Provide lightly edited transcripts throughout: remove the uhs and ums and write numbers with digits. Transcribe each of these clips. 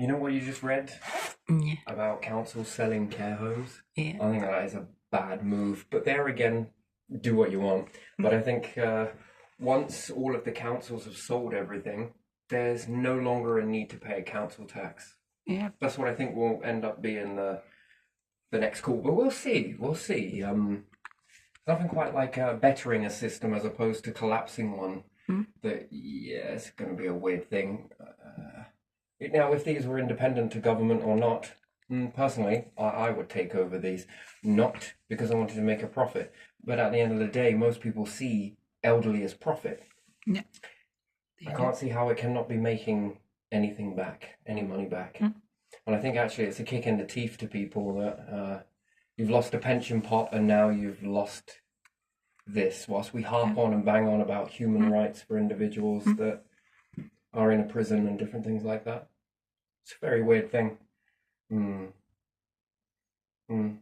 You know what you just read Yeah, about councils selling care homes? yeah. I think that is a bad move. But there again, do what you want. Mm. But I think once all of the councils have sold everything, there's no longer a need to pay a council tax. Yeah. That's what I think will end up being the next call. But we'll see. We'll see. Nothing quite like bettering a system as opposed to collapsing one. Mm. That yeah, it's going to be a weird thing. Now, if these were independent to government or not, personally, I would take over these. Not because I wanted to make a profit, but at the end of the day, most people see elderly as profit. Yeah, I they do. can't see how it cannot be making anything back, any money back. Mm. And I think actually it's a kick in the teeth to people that you've lost a pension pot and now you've lost this. Whilst we harp on and bang on about human Mm. rights for individuals that are in a prison and different things like that, it's a very weird thing. Mm, mm.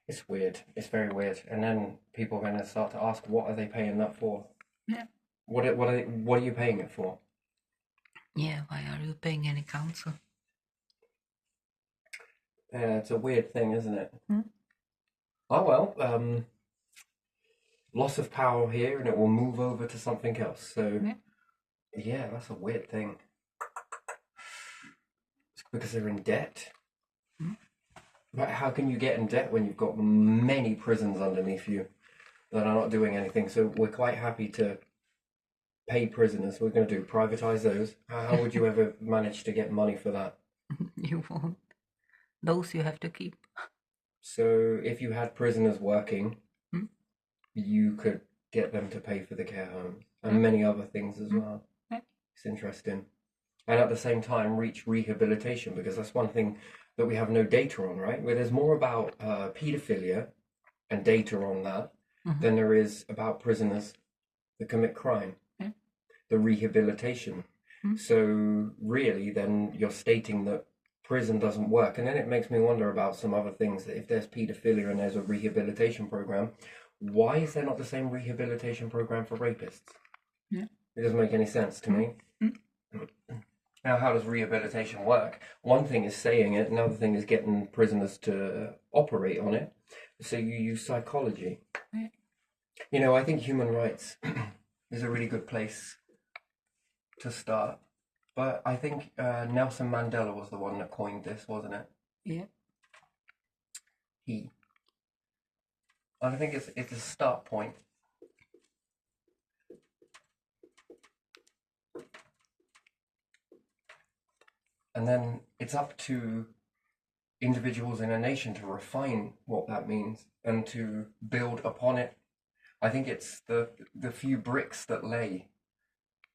It's weird. It's very weird. And then people are going to start to ask, what are they paying that for? Yeah. What are you paying it for? Yeah, why are you paying any council? Yeah, it's a weird thing, isn't it? Mm. Oh well, loss of power here, and it will move over to something else. So Yeah. yeah, that's a weird thing. It's because they're in debt. Mm. But how can you get in debt when you've got many prisons underneath you that are not doing anything? So we're quite happy to pay prisoners. We're going to do privatize those. How would you ever manage to get money for that? You won't. Those you have to keep. So if you had prisoners working, Mm. you could get them to pay for the care homes and Mm. many other things as Mm. well. Yeah. It's interesting. And at the same time, reach rehabilitation because that's one thing that we have no data on, right? Where there's more about paedophilia and data on that Mhm. than there is about prisoners that commit crime, Yeah. the rehabilitation. Mm. So really, then you're stating that prison doesn't work, and then it makes me wonder about some other things. That if there's paedophilia and there's a rehabilitation program, why is there not the same rehabilitation program for rapists? Yeah. It doesn't make any sense to Mm. me. Mm. Now, how does rehabilitation work? One thing is saying it, another thing is getting prisoners to operate on it. So you use psychology. Yeah. You know, I think human rights is a really good place to start. But I think Nelson Mandela was the one that coined this, wasn't it? Yeah. He. I think it's a start point. And then it's up to individuals in a nation to refine what that means and to build upon it. I think it's the few bricks that lay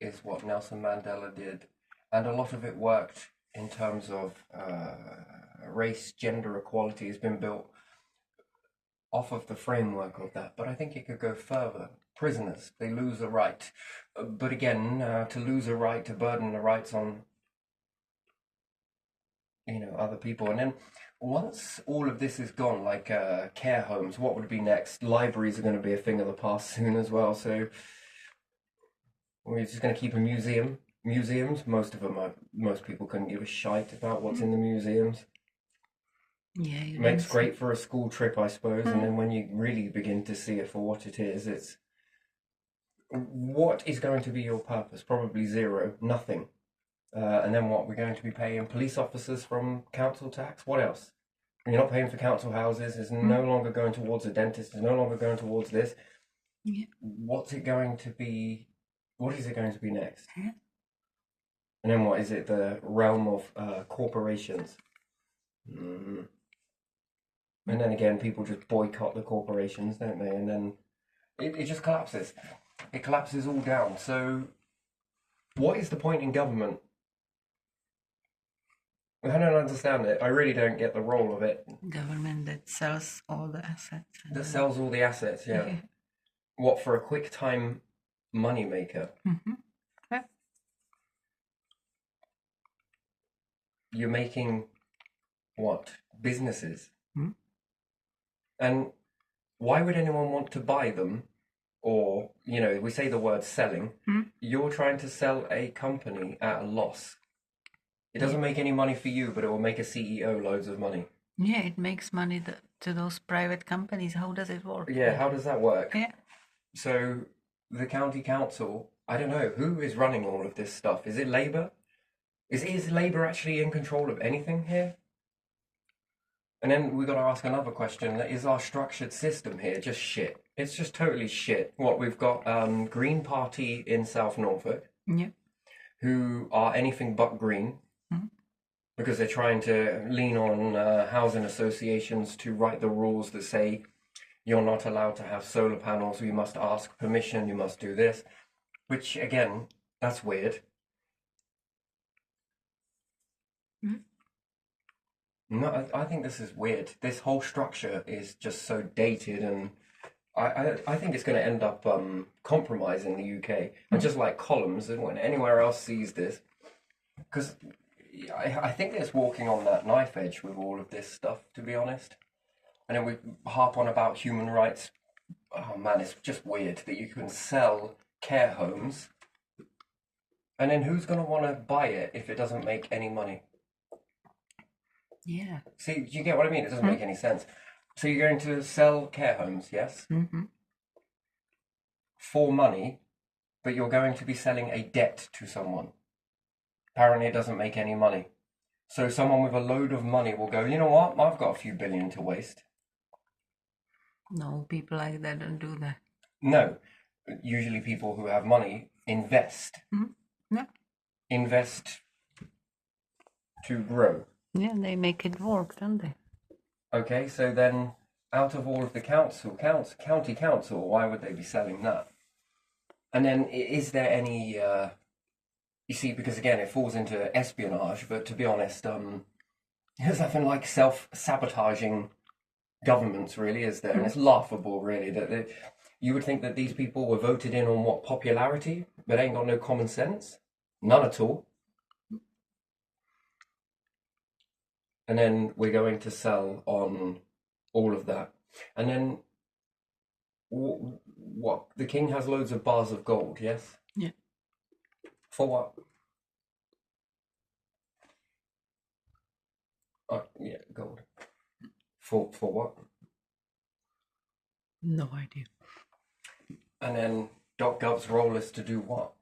is what Nelson Mandela did, and a lot of it worked in terms of race, gender equality has been built off of the framework of that. But I think it could go further. Prisoners, they lose a right, but again, to lose a right, to burden the rights on other people, and then once all of this is gone, like care homes, what would be next? Libraries are going to be a thing of the past soon as well. So we're just going to keep a museum. Museums, most people couldn't give a shite about what's in the museums. Yeah, you Makes don't great for a school trip, I suppose, and Mm. then when you really begin to see it for what it is, it's what is going to be your purpose? Probably zero, nothing. And then what? We're going to be paying police officers from council tax? What else? You're not paying for council houses, it's no longer going towards a dentist, it's no longer going towards this. Yeah. What's it going to be? What is it going to be next? Yeah. And then what is it? The realm of corporations. Mm. And then again, people just boycott the corporations, don't they? And then it just collapses. It collapses all down. So, what is the point in government? I don't understand it. I really don't get the role of it. Government that sells all the assets. That sells all the assets, yeah. Yeah. What, for a quick time money maker? Mm-hmm. Yeah. You're making what? Businesses. Mm. And why would anyone want to buy them? Or, we say the word selling. Mm. You're trying to sell a company at a loss. It doesn't make any money for you, but it will make a CEO loads of money. Yeah, it makes money to those private companies. How does it work? Yeah, how does that work? Yeah. So the county council, I don't know, who is running all of this stuff? Is it Labour? Is Labour actually in control of anything here? And then we got to ask another question: is our structured system here just shit? It's just totally shit. What we've got, Green Party in South Norfolk, Yeah. who are anything but green, Mhm. because they're trying to lean on housing associations to write the rules that say you're not allowed to have solar panels. You must ask permission. You must do this. Which again, that's weird. Mhm. No, I think this is weird. This whole structure is just so dated, and I think it's going to end up compromising the UK. And just like columns, and when anywhere else sees this, because I think it's walking on that knife edge with all of this stuff, to be honest. And then we harp on about human rights. Oh man, it's just weird that you can sell care homes, and then who's going to want to buy it if it doesn't make any money? Yeah. See, do you get what I mean? It doesn't make any sense. So you're going to sell care homes, yes, Mm-hmm. for money, but you're going to be selling a debt to someone. Apparently, it doesn't make any money. So someone with a load of money will go, you know what? I've got a few billion to waste. No, people like that don't do that. No, usually people who have money invest. Yeah. Invest to grow. Yeah, they make it work, don't they? Okay, so then out of all of the county council, why would they be selling that? And then is there any, you see, because again, it falls into espionage, but to be honest, there's nothing like self-sabotaging governments, really, is there? And it's laughable, really, that you would think that these people were voted in on what, popularity, but ain't got no common sense? None at all. And then we're going to sell on all of that. And then what? The king has loads of bars of gold, yes? Yeah. For what? Yeah, gold. For what? No idea. And then .gov's role is to do what?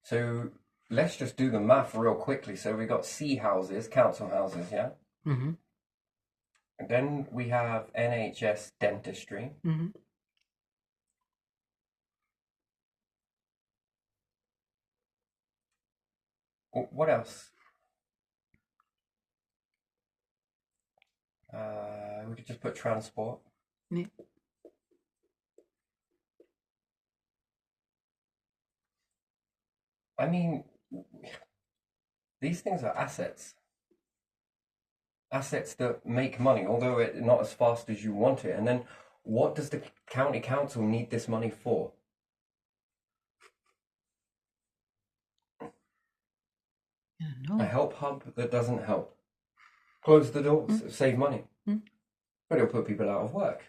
So let's just do the math real quickly. So we got C houses, council houses, yeah? Mm-hmm. And then we have NHS dentistry. Mm-hmm. What else? We could just put transport. Yeah. I mean, these things are assets. Assets that make money, although not as fast as you want it. And then what does the county council need this money for? Yeah, A no. help hub that doesn't help. Close the doors, save money. But it'll put people out of work.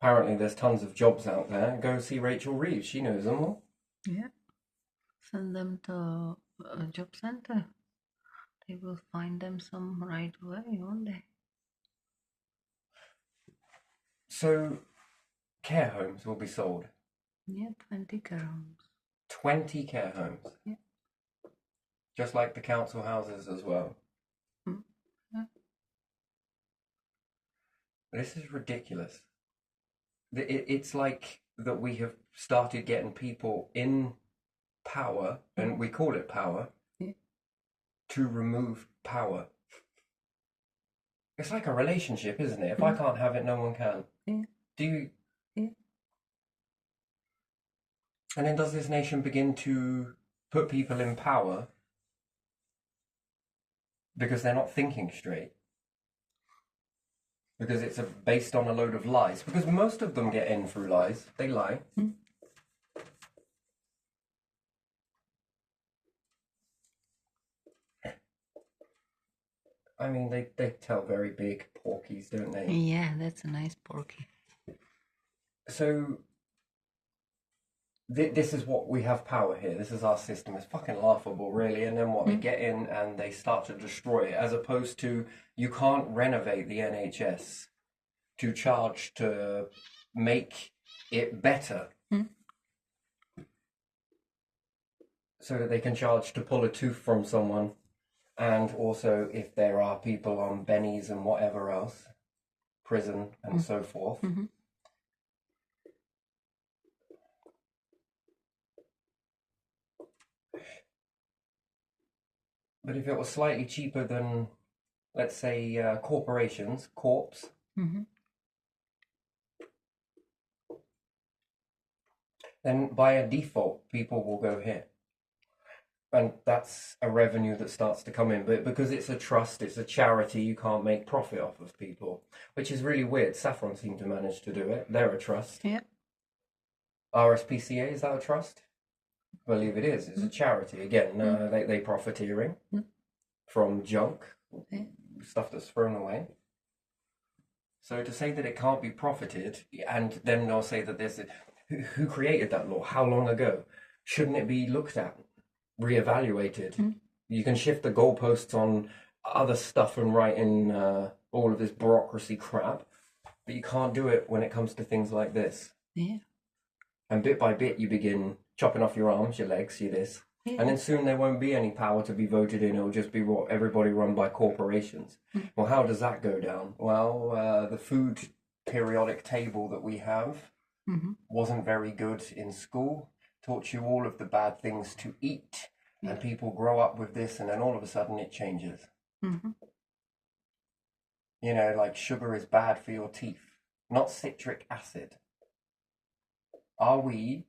Apparently there's tons of jobs out there. Go see Rachel Reeves, she knows them all. Yeah. Send them to a job center. They will find them some right away, won't they? So care homes will be sold. Yeah, 20 care homes. 20 care homes. Yeah. Just like the council houses as well. Yeah. This is ridiculous. It's like that we have started getting people in power, and we call it power, Yeah. to remove power. It's like a relationship, isn't it? If I can't have it, no one can. Yeah. Do you? Yeah. And then does this nation begin to put people in power because they're not thinking straight? Because it's based on a load of lies. Because most of them get in through lies. They lie. I mean, they tell very big porkies, don't they? Yeah, that's a nice porky. So this is what we have power here. This is our system. It's fucking laughable, really. And then what they Mm. get in and they start to destroy it, as opposed to you can't renovate the NHS to charge to make it better Mm. so that they can charge to pull a tooth from someone. And also, if there are people on bennies and whatever else, prison and so forth. Mhm. But if it was slightly cheaper than, let's say, corporations, corps, Mhm. then by a default, people will go here. And that's a revenue that starts to come in. But because it's a trust, it's a charity, you can't make profit off of people, which is really weird. Saffron seem to manage to do it. They're a trust. Yeah. RSPCA, is that a trust? I believe it is. It's a charity. Again, they profiteering from junk, Yeah. stuff that's thrown away. So to say that it can't be profited, and then they'll say that there's who created that law? How long ago? Shouldn't it be looked at, reevaluated? You can shift the goalposts on other stuff and write in all of this bureaucracy crap, but you can't do it when it comes to things like this. Yeah. And bit by bit, you begin chopping off your arms, your legs, your this. Yeah. And then soon there won't be any power to be voted in. It'll just be what everybody run by corporations. Well, how does that go down? Well, the food periodic table that we have Mhm. wasn't very good in school. Taught you all of the bad things to eat, and people grow up with this, and then all of a sudden it changes. Mhm. You know, like sugar is bad for your teeth, not citric acid. Are we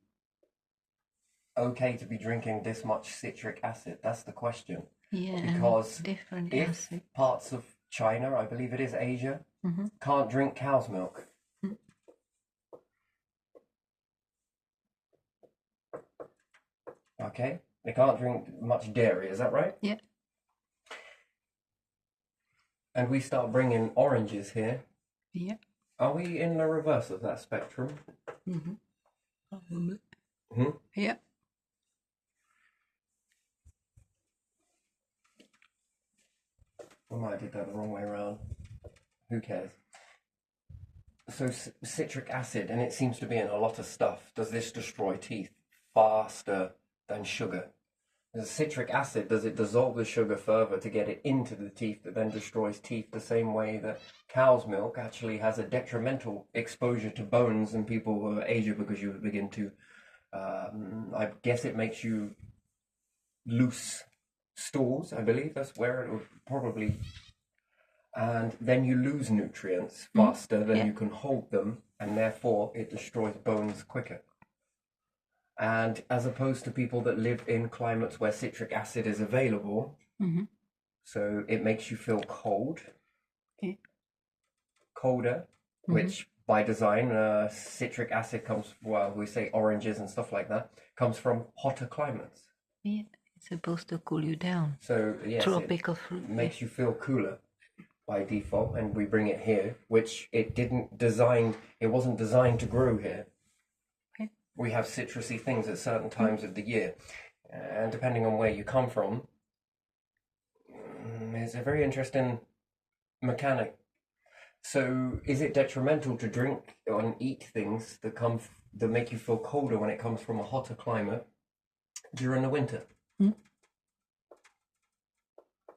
okay to be drinking this much citric acid? That's the question. Yeah. Because and different if acid. parts of China, I believe it is Asia, Mhm. can't drink cow's milk. Mm. Okay? They can't drink much dairy, is that right? Yeah. And we start bringing oranges here. Yeah. Are we in the reverse of that spectrum? Mhm. Probably. Hmm? Yeah. I might have did that the wrong way around. Who cares? So citric acid, and it seems to be in a lot of stuff. Does this destroy teeth faster than sugar? The citric acid, does it dissolve the sugar further to get it into the teeth that then destroys teeth the same way that cow's milk actually has a detrimental exposure to bones in people who are Asia, because you begin to, I guess it makes you loose stools, I believe that's where it would probably, and then you lose nutrients faster than you can hold them, and therefore it destroys bones quicker. And as opposed to people that live in climates where citric acid is available, Mhm. so it makes you feel cold, Yeah. colder, which by design, citric acid comes, well, we say oranges and stuff like that, comes from hotter climates. Yeah. It's supposed to cool you down. So yes, Tropical fruit. it makes you feel cooler by default, and we bring it here, which it wasn't designed to grow here. Okay. We have citrusy things at certain times of the year, and depending on where you come from, it's a very interesting mechanic. So, is it detrimental to drink and eat things that make you feel colder when it comes from a hotter climate during the winter? Mm.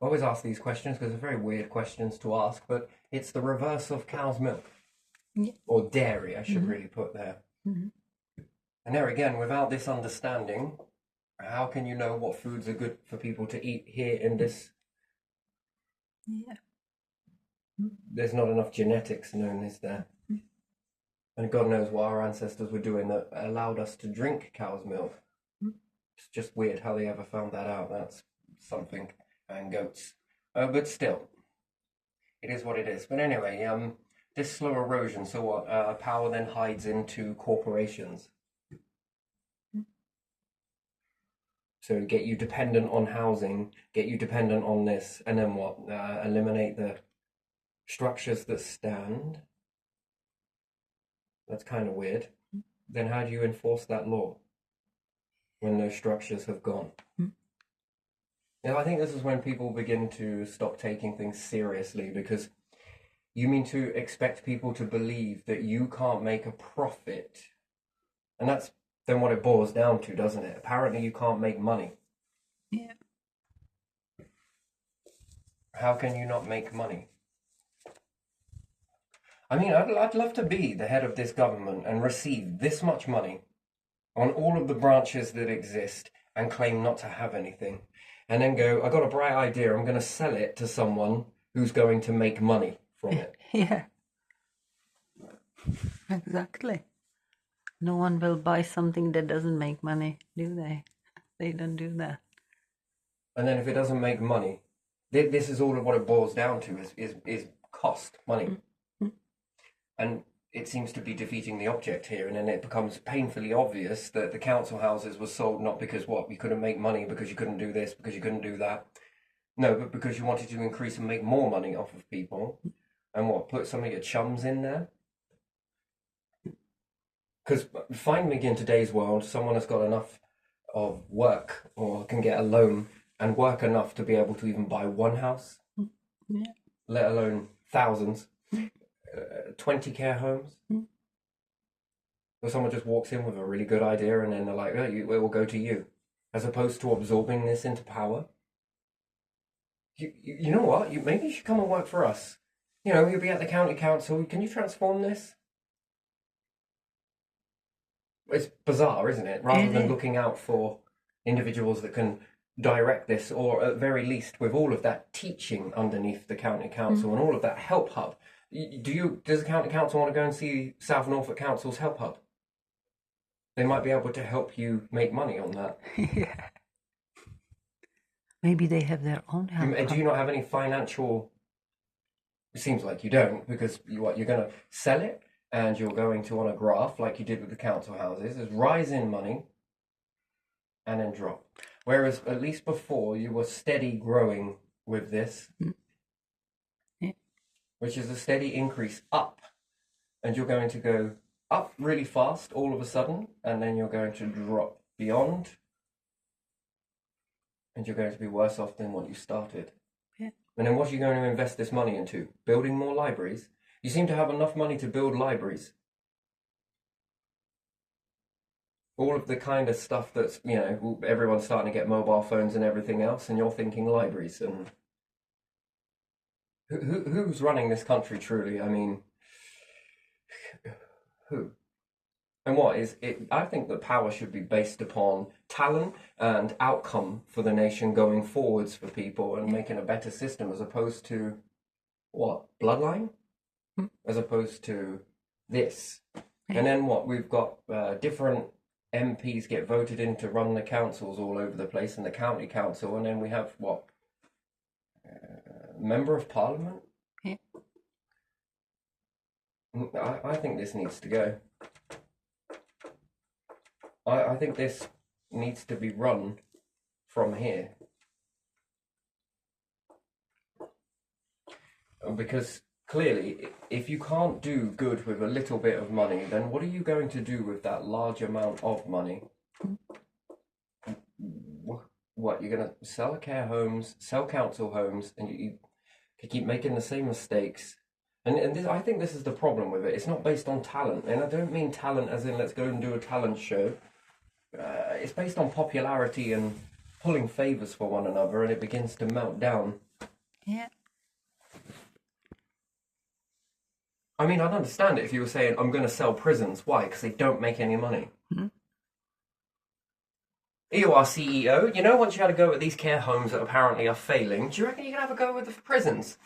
I always ask these questions because they're very weird questions to ask, but it's the reverse of cow's milk. Yeah. Or dairy, I should really put there. Mhm. And there again, without this understanding, how can you know what foods are good for people to eat here in this? Yeah. There's not enough genetics known, is there? And God knows what our ancestors were doing that allowed us to drink cow's milk. It's just weird how they ever found that out. That's something. And goats. But still, it is what it is. But anyway, this slow erosion, so what? Power then hides into corporations. So get you dependent on housing, get you dependent on this, and then what? Eliminate the structures that stand. That's kind of weird. Then how do you enforce that law? when those structures have gone. Mm. Yeah, I think this is when people begin to stop taking things seriously, because you mean to expect people to believe that you can't make a profit. And that's then what it boils down to, doesn't it? Apparently you can't make money. Yeah. How can you not make money? I mean, I'd love to be the head of this government and receive this much money on all of the branches that exist and claim not to have anything. And then go, I got a bright idea, I'm going to sell it to someone who's going to make money from it. Yeah. Exactly. No one will buy something that doesn't make money, do they? They don't do that. And then if it doesn't make money, this is all of what it boils down to is cost, money. Mm. And it seems to be defeating the object here. And then it becomes painfully obvious that the council houses were sold not because what, you couldn't make money, because you couldn't do this, because you couldn't do that. No, but because you wanted to increase and make more money off of people. And what, put some of your chums in there? Because find me in today's world, someone has got enough of work or can get a loan and work enough to be able to even buy one house, Yeah. let alone thousands, 20 care homes. Where someone just walks in with a really good idea and then they're like, oh, it will go to you, as opposed to absorbing this into power. You know what? Maybe you should come and work for us. You know, you'll be at the county council. Can you transform this? It's bizarre, isn't it? Rather than looking out for individuals that can direct this, or at very least with all of that teaching underneath the county council and all of that help hub. Does the county council want to go and see South Norfolk Council's help hub? They might be able to help you make money on that. Yeah. Maybe they have their own help. Do you not have any financial? It seems like you don't, because you're going to sell it and you're going to, on a graph like you did with the council houses, is rise in money and then drop. Whereas at least before you were steady growing with this, Yeah. which is a steady increase up, and you're going to go up really fast all of a sudden, and then you're going to drop beyond, and you're going to be worse off than what you started. Yeah. And then what are you going to invest this money into? Building more libraries? You seem to have enough money to build libraries. All of the kind of stuff that's, you know, everyone's starting to get mobile phones and everything else, and you're thinking libraries. And who's running this country truly? I mean, who? And what is it? I think that power should be based upon talent and outcome for the nation going forwards for people and making a better system, as opposed to what? Bloodline? As opposed to this. And then what? We've got different MPs get voted in to run the councils all over the place, and the county council, and then we have what? Member of Parliament? Yeah. I think this needs to go. I think this needs to be run from here. Because clearly, if you can't do good with a little bit of money, then what are you going to do with that large amount of money? What, you're going to sell care homes, sell council homes, and you keep making the same mistakes? And this, I think this is the problem with it. It's not based on talent. And I don't mean talent as in let's go and do a talent show. It's based on popularity and pulling favours for one another, and it begins to melt down. Yeah. I mean, I'd understand it if you were saying, I'm going to sell prisons. Why? Because they don't make any money. Here you are, CEO. You know, once you had a go at these care homes that apparently are failing, do you reckon you can have a go with the prisons?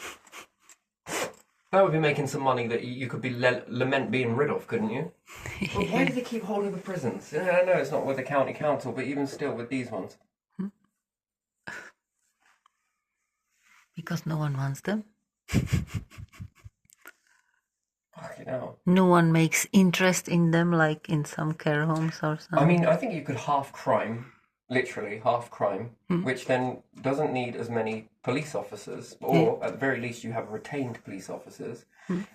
That would be making some money that you could be lament being rid of, couldn't you? But why do they keep hold of the prisons? I know it's not with the county council, but even still with these ones. Because no one wants them. Fucking hell. No one makes interest in them like in some care homes or something. I mean, I think you could half crime, literally half crime, which then doesn't need as many police officers, or at the very least you have retained police officers.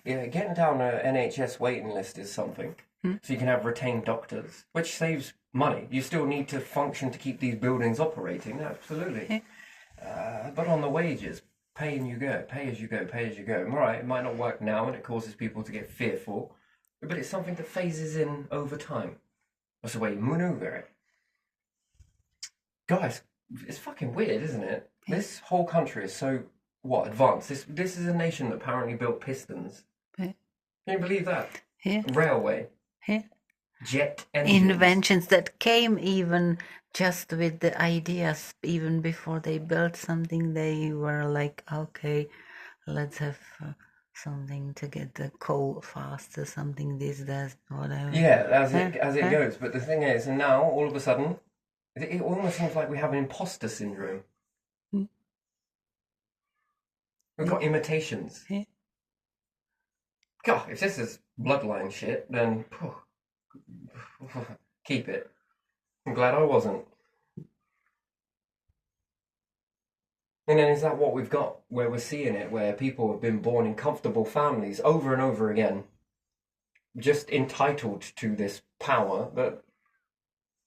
Yeah, getting down an NHS waiting list is something. so you can have retained doctors, which saves money. You still need to function to keep these buildings operating, absolutely. But on the wages, pay and you go, pay as you go, pay as you go. Right, it might not work now and it causes people to get fearful, but it's something that phases in over time. That's the way you maneuver it. Guys, it's fucking weird, isn't it? This whole country is so, advanced. This is a nation that apparently built pistons. Yeah. Can you believe that? Yeah. Railway. Yeah. Jet engines. Inventions that came even just with the ideas, even before they built something, they were like, okay, let's have something to get the coal faster, something this, that, whatever. Yeah, as it goes. But the thing is, and now all of a sudden, it almost seems like we have an imposter syndrome. We've got imitations. Yeah. God, if this is bloodline shit, then keep it. I'm glad I wasn't. And then is that what we've got, where we're seeing it, where people have been born in comfortable families over and over again, just entitled to this power,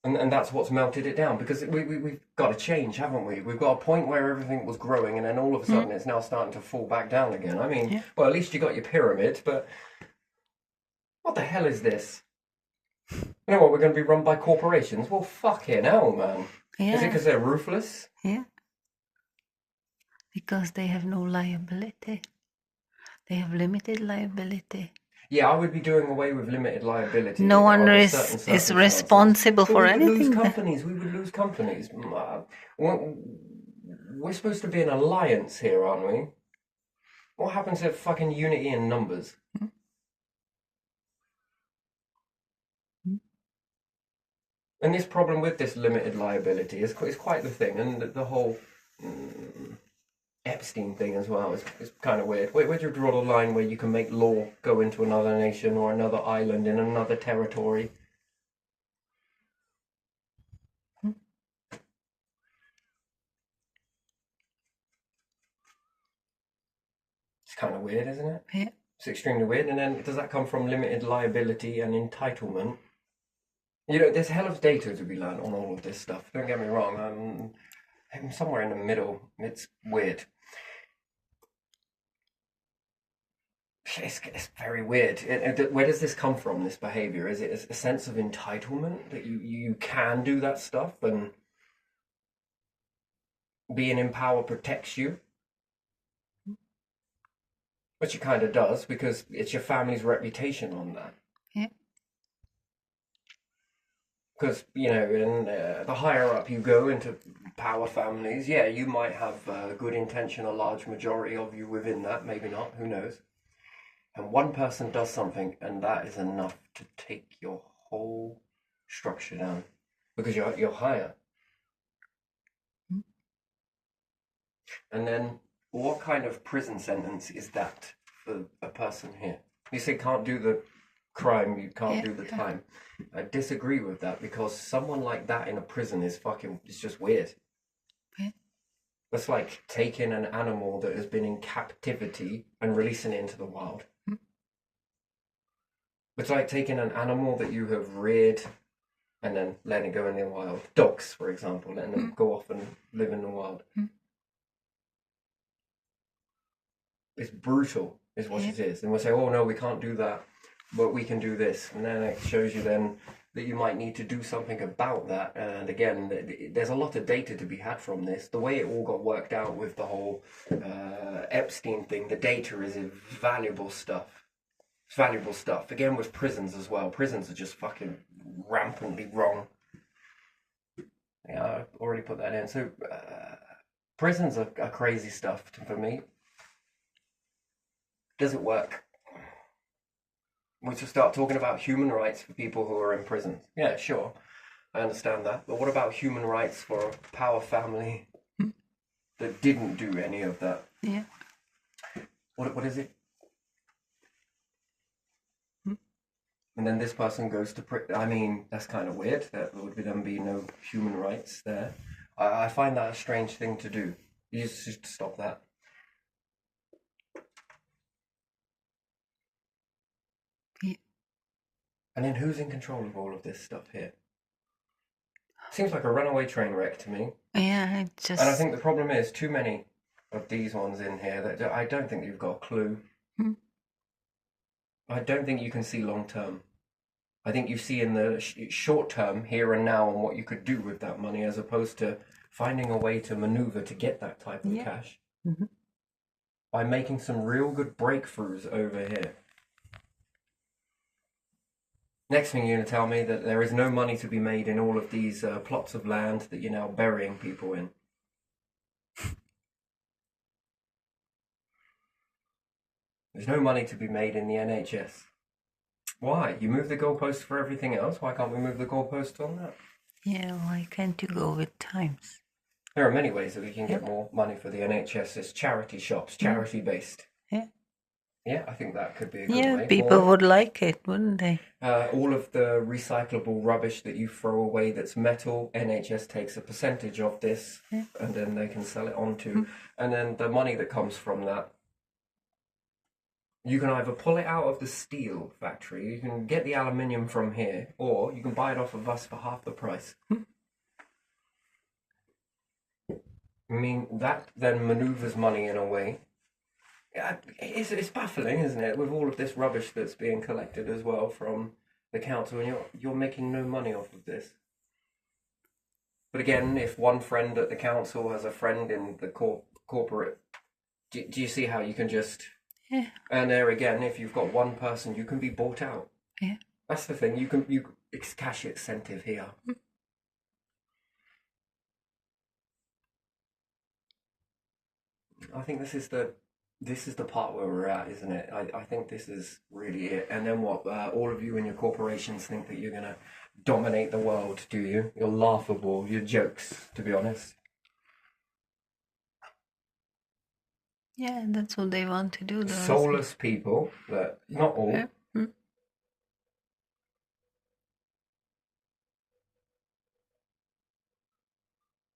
and that's what's melted it down, because we've got to change, haven't we? We've got a point where everything was growing, and then all of a sudden it's now starting to fall back down again. I mean, well, at least you got your pyramid, but what the hell is this? You know what, we're going to be run by corporations? Well, fucking hell, man. Yeah. Is it because they're ruthless? Yeah. Because they have no liability. They have limited liability. Yeah, I would be doing away with limited liability. No one under is certain circumstances. responsible But for we would anything. lose companies. We would lose companies. We're supposed to be an alliance here, aren't we? What happens to fucking unity in numbers? And this problem with this limited liability is quite the thing, and the whole Epstein thing as well is kind of weird. Where do you draw the line where you can make law go into another nation or another island in another territory? It's kind of weird, isn't it? Yeah. It's extremely weird. And then does that come from limited liability and entitlement? You know, there's a hell of data to be learned on all of this stuff. Don't get me wrong. I'm somewhere in the middle. It's weird. It's very weird. Where does this come from, this behavior? Is it a sense of entitlement that you can do that stuff and being in power protects you? Which it kind of does, because it's your family's reputation on that. Yeah. Because, you know, in the higher up you go into power families, yeah, you might have good intention, a large majority of you within that, maybe not, who knows. And one person does something, and that is enough to take your whole structure down, because you're higher. And then, what kind of prison sentence is that for a person here? You say can't do the crime, you can't do the time. I disagree with that, because someone like that in a prison is it's just weird. That's like taking an animal that has been in captivity and releasing it into the wild. It's like taking an animal that you have reared and then letting it go in the wild. Dogs, for example, letting them go off and live in the wild. It's brutal, is what it is. And we'll say, oh no, we can't do that, but we can do this. And then it shows you then that you might need to do something about that. And again, there's a lot of data to be had from this. The way it all got worked out with the whole Epstein thing, the data is valuable stuff. It's valuable stuff. Again, with prisons as well. Prisons are just fucking rampantly wrong. Yeah, I already put that in. So, prisons are crazy stuff for me. Does it work? We should start talking about human rights for people who are in prisons. Yeah, sure. I understand that. But what about human rights for a power family that didn't do any of that? Yeah. What is it? And then this person goes to prison. I mean, that's kind of weird. There would then be no human rights there. I find that a strange thing to do. You just should stop that. Yeah. And then who's in control of all of this stuff here? Seems like a runaway train wreck to me. Yeah, it And I just. think the problem is too many of these ones in here that I don't think you've got a clue. Hmm. I don't think you can see long term. I think you see in the short term, here and now, and what you could do with that money, as opposed to finding a way to maneuver to get that type of Yeah. cash Mhm. by making some real good breakthroughs over here. Next thing you're going to tell me that there is no money to be made in all of these plots of land that you're now burying people in. There's no money to be made in the NHS. Why? You move the goalposts for everything else. Why can't we move the goalposts on that? Yeah, why can't you go with times? There are many ways that we can get more money for the NHS. It's charity shops, charity based. Yeah. Yeah, I think that could be a good Yeah, way. people Or, would like it, wouldn't they? all of the recyclable rubbish that you throw away that's metal, NHS takes a percentage of this, Yeah. and then they can sell it on to. And then the money that comes from that, you can either pull it out of the steel factory, you can get the aluminium from here, or you can buy it off of us for half the price. I mean, that then maneuvers money in a way. Yeah, it's baffling, isn't it, with all of this rubbish that's being collected as well from the council, and you're making no money off of this. But again, if one friend at the council has a friend in the corporate, do you see how you can just? Yeah. And there again, if you've got one person, you can be bought out. Yeah. That's the thing. It's cash incentive here. I think this is the part where we're at, isn't it? I think this is really it. And then what? All of you and your corporations think that you're gonna dominate the world, do you? You're laughable. You're jokes, to be honest. Yeah, that's what they want to do. Soulless people, that not all. Yeah.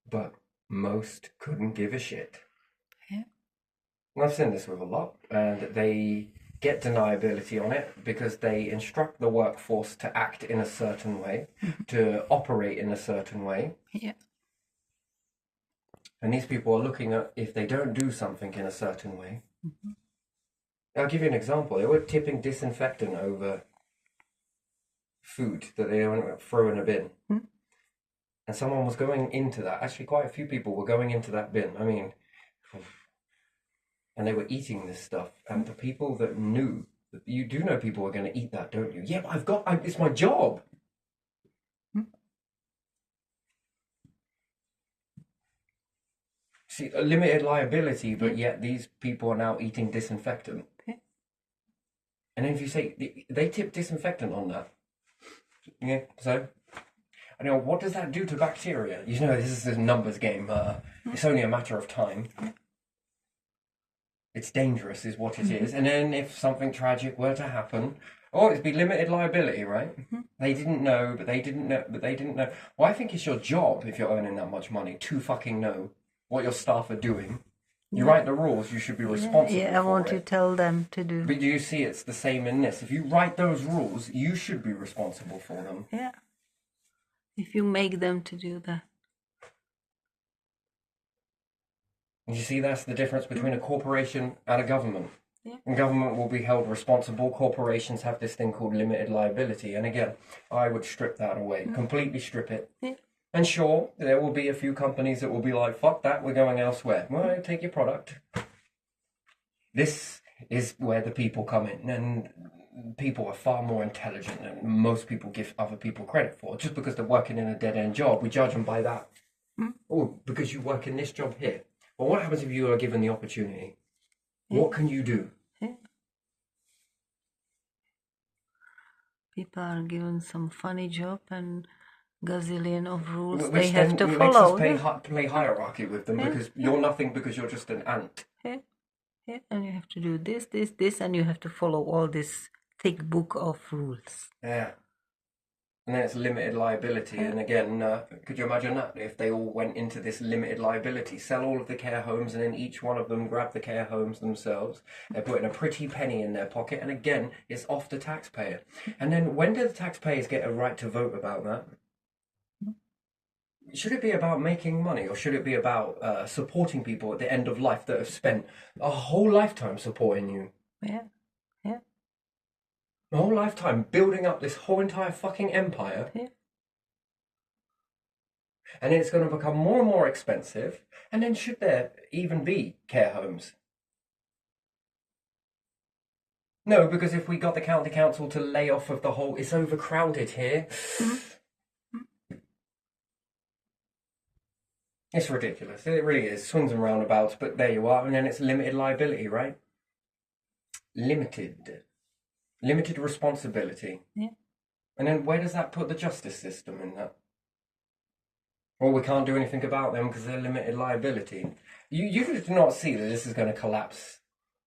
But most couldn't give a shit. Yeah. And I've seen this with a lot, and they get deniability on it because they instruct the workforce to act in a certain way, to operate in a certain way. Yeah. And these people are looking at if they don't do something in a certain way. I'll give you an example. They were tipping disinfectant over food that they want to throw in a bin. And someone was going into that. Actually, quite a few people were going into that bin. I mean, and they were eating this stuff. And the people that knew, you do know people are going to eat that, don't you? Yeah, but it's my job. See, a limited liability, but yet these people are now eating disinfectant. And then if you say, they tip disinfectant on that. Yeah, so, what does that do to bacteria? You know, this is a numbers game. It's only a matter of time. It's dangerous, is what it is. And then if something tragic were to happen, it'd be limited liability, right? They didn't know, but they didn't know, but they didn't know. Well, I think it's your job, if you're earning that much money, to fucking know what your staff are doing. You write the rules, you should be responsible. Yeah, I want to tell them to do. But do you see it's the same in this? If you write those rules, you should be responsible for them. Yeah. If you make them to do that. You see, that's the difference between a corporation and a government. Yeah. And government will be held responsible. Corporations have this thing called limited liability. And again, I would strip that away, completely strip it. Yeah. And sure, there will be a few companies that will be like, fuck that, we're going elsewhere. Well, take your product. This is where the people come in. And people are far more intelligent than most people give other people credit for. Just because they're working in a dead-end job, we judge them by that. Oh, because you work in this job here. Well, what happens if you are given the opportunity? What can you do? People are given some funny job and gazillion of rules Which they have to makes follow. us play hierarchy with them because you're nothing because you're just an ant. Yeah, and you have to do this, and you have to follow all this thick book of rules. Yeah. And then it's limited liability. And again, could you imagine that if they all went into this limited liability, sell all of the care homes, and then each one of them grab the care homes themselves? They're putting a pretty penny in their pocket, and again, it's off the taxpayer. And then when do the taxpayers get a right to vote about that? Should it be about making money, or should it be about supporting people at the end of life that have spent a whole lifetime supporting you? Yeah. Yeah. A whole lifetime building up this whole entire fucking empire. Yeah. And it's going to become more and more expensive. And then should there even be care homes? No, because if we got the county council to lay off of the whole, it's overcrowded here. It's ridiculous. It really is. Swings and roundabouts, but there you are. And then it's limited liability, right? Limited responsibility. Yeah. And then where does that put the justice system in that? Well, we can't do anything about them because they're limited liability. You do not see that this is going to collapse.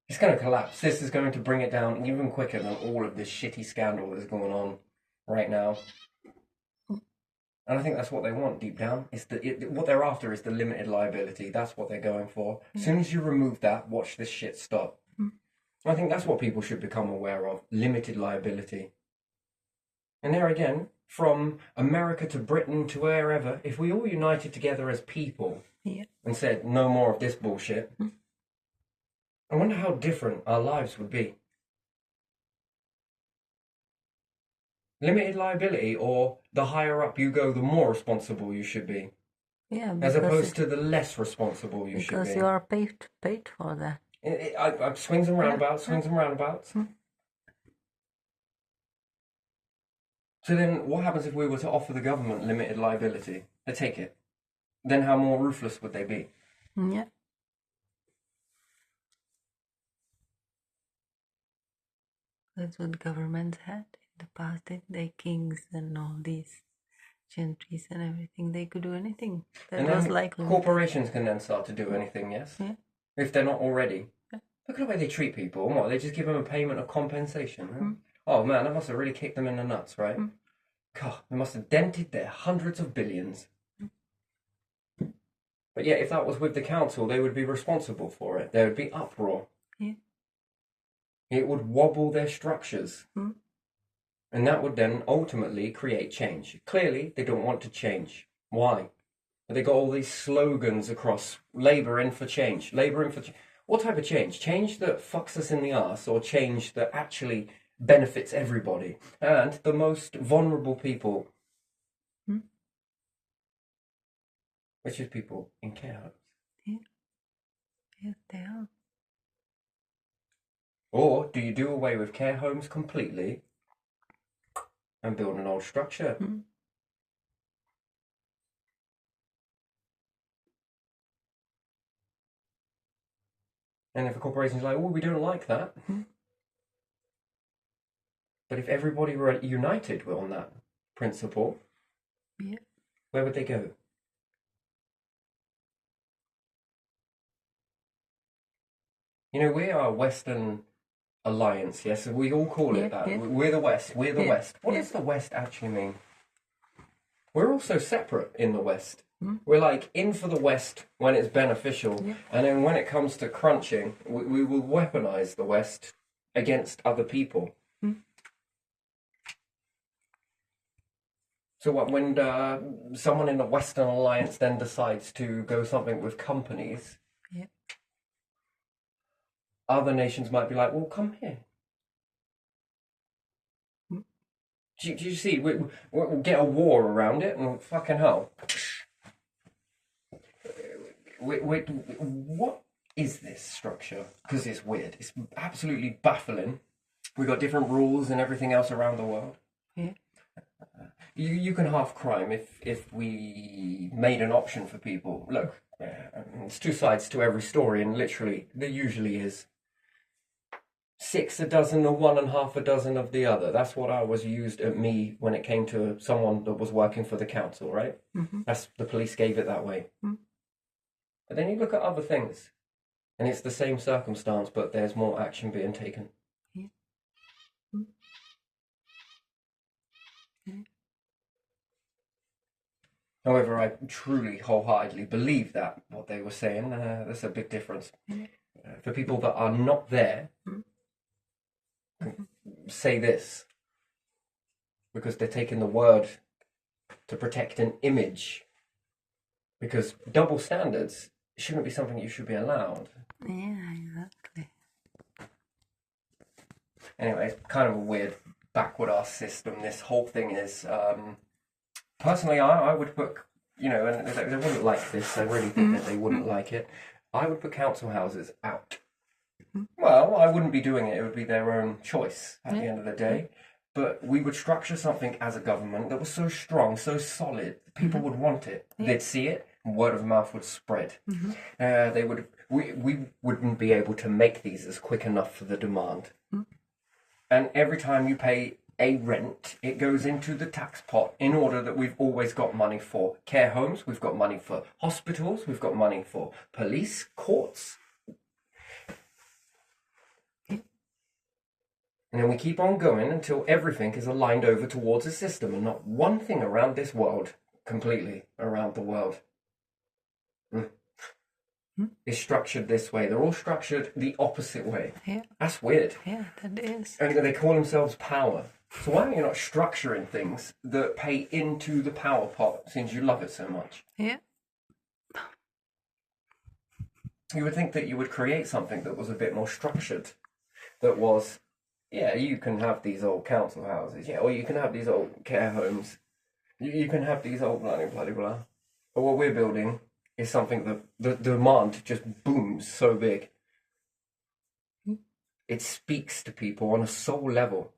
It's going to collapse. This is going to bring it down even quicker than all of this shitty scandal that's going on right now. And I think that's what they want deep down. What they're after is the limited liability. That's what they're going for. As soon as you remove that, watch this shit stop. I think that's what people should become aware of. Limited liability. And there again, from America to Britain to wherever, if we all united together as people and said, no more of this bullshit, I wonder how different our lives would be. Limited liability, or the higher up you go, the more responsible you should be. Yeah. As opposed to the less responsible you should be. Because you are paid for that. I swings and roundabouts, swings and roundabouts. So then what happens if we were to offer the government limited liability? They take it. Then how more ruthless would they be? Yeah. That's what governments had in the past, didn't they? Kings and all these gentries and everything. They could do anything. That was like corporations can then start to do anything, yes? Yeah. If they're not already. Look at the way they treat people. What, they just give them a payment of compensation? Right? Oh man, that must have really kicked them in the nuts, right? God, they must have dented their hundreds of billions. But yeah, if that was with the council, they would be responsible for it. There would be uproar. Yeah. It would wobble their structures. And that would then ultimately create change. Clearly, they don't want to change. Why? But they got all these slogans across: Labour in for change, Labour in for change. What type of change? Change that fucks us in the arse, or change that actually benefits everybody and the most vulnerable people? Which is people in care homes. Yeah. Yes, they are. Or do you do away with care homes completely and build an old structure? And if a corporation's like, oh, we don't like that. But if everybody were united on that principle, where would they go? You know, we are Western Alliance, yes? We all call it that. We're the West. We're the West. What does the West actually mean? We're also separate in the West. We're like in for the West when it's beneficial. And then when it comes to crunching, we will weaponize the West against other people. So what, when someone in the Western Alliance then decides to go something with companies, other nations might be like, well, come here. Do you see? We'll get a war around it, and fucking hell. What is this structure? Because it's weird. It's absolutely baffling. We've got different rules and everything else around the world. You can half crime if we made an option for people. Look, it's two sides to every story, and literally, there usually is 6 a dozen or 1 1/2 a dozen of the other. That's what I was used at me when it came to someone that was working for the council, right? That's the police gave it that way. But then you look at other things, and it's the same circumstance, but there's more action being taken. However, I truly, wholeheartedly believe that what they were saying, there's a big difference. For people that are not there, say this, because they're taking the word to protect an image. Because double standards shouldn't be something you should be allowed. Yeah, exactly. Anyway, it's kind of a weird backward ass system. This whole thing is. Personally, I would put, and they wouldn't like this. I really think that they wouldn't like it. I would put council houses out. Well, I wouldn't be doing it. It would be their own choice at the end of the day. But we would structure something as a government that was so strong, so solid, people would want it. They'd see it, and word of mouth would spread. They would. We wouldn't be able to make these as quick enough for the demand. And every time you pay a rent, it goes into the tax pot in order that we've always got money for care homes, we've got money for hospitals, we've got money for police, courts. And then we keep on going until everything is aligned over towards a system and not one thing around this world, completely around the world, is structured this way. They're all structured the opposite way. Yeah. That's weird. Yeah, that is. And they call themselves power. So why are you not structuring things that pay into the power pot since you love it so much? Yeah. You would think that you would create something that was a bit more structured. That was, yeah, you can have these old council houses, yeah, or you can have these old care homes. You can have these old blah, blah, blah, blah. But what we're building is something that the demand just booms so big. It speaks to people on a soul level.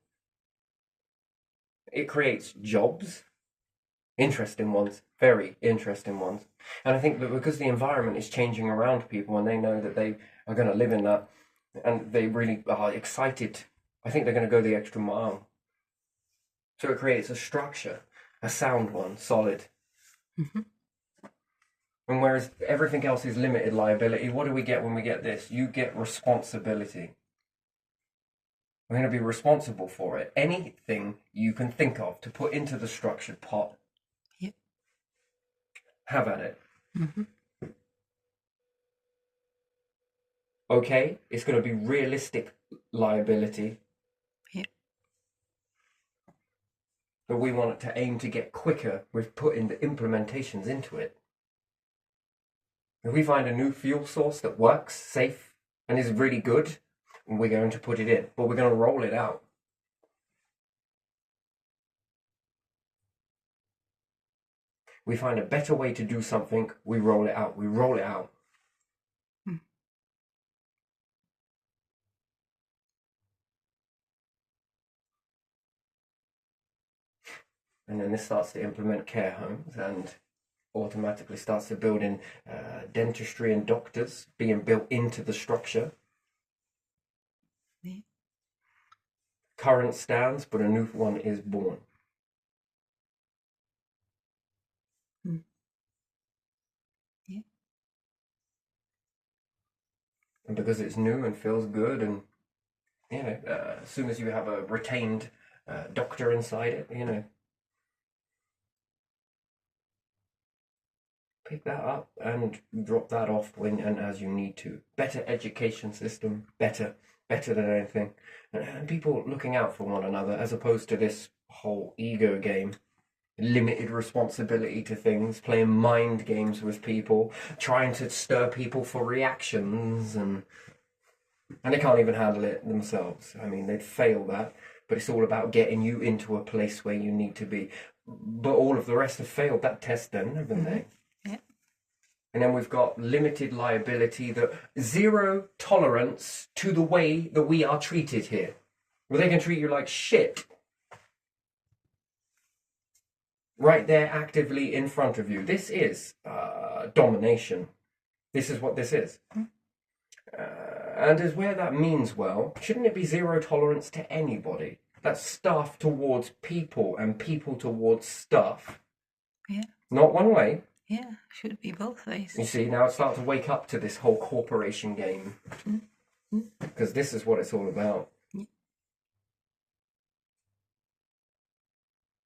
It creates jobs, interesting ones, very interesting ones. And I think that because the environment is changing around people and they know that they are going to live in that and they really are excited, I think they're going to go the extra mile. So it creates a structure, a sound one, solid. And whereas everything else is limited liability, what do we get when we get this? You get responsibility. We're going to be responsible for it. Anything you can think of to put into the structured pot. Yep. Have at it. Okay, it's going to be realistic liability. Yep. But we want it to aim to get quicker with putting the implementations into it. If we find a new fuel source that works, safe, and is really good, we're going to put it in, but we're going to roll it out. We find a better way to do something, we roll it out. We roll it out. And then this starts to implement care homes and automatically starts to build in dentistry and doctors being built into the structure. Yeah. Current stands, but a new one is born. Yeah. And because it's new and feels good, and as soon as you have a retained doctor inside it, pick that up and drop that off when and as you need to. Better education system, better than anything, and people looking out for one another as opposed to this whole ego game. Limited responsibility to things, playing mind games with people, trying to stir people for reactions, and they can't even handle it themselves. I mean, they'd fail that, but it's all about getting you into a place where you need to be. But all of the rest have failed that test then, haven't they? Yeah. And then we've got limited liability, that zero tolerance to the way that we are treated here. Well, they can treat you like shit. Right there, actively in front of you. This is domination. This is what this is. And as where that means well, shouldn't it be zero tolerance to anybody? That's stuff towards people and people towards stuff. Yeah. Not one way. Yeah, should be both ways. You see, now it's starting to wake up to this whole corporation game. Because this is what it's all about. Yeah.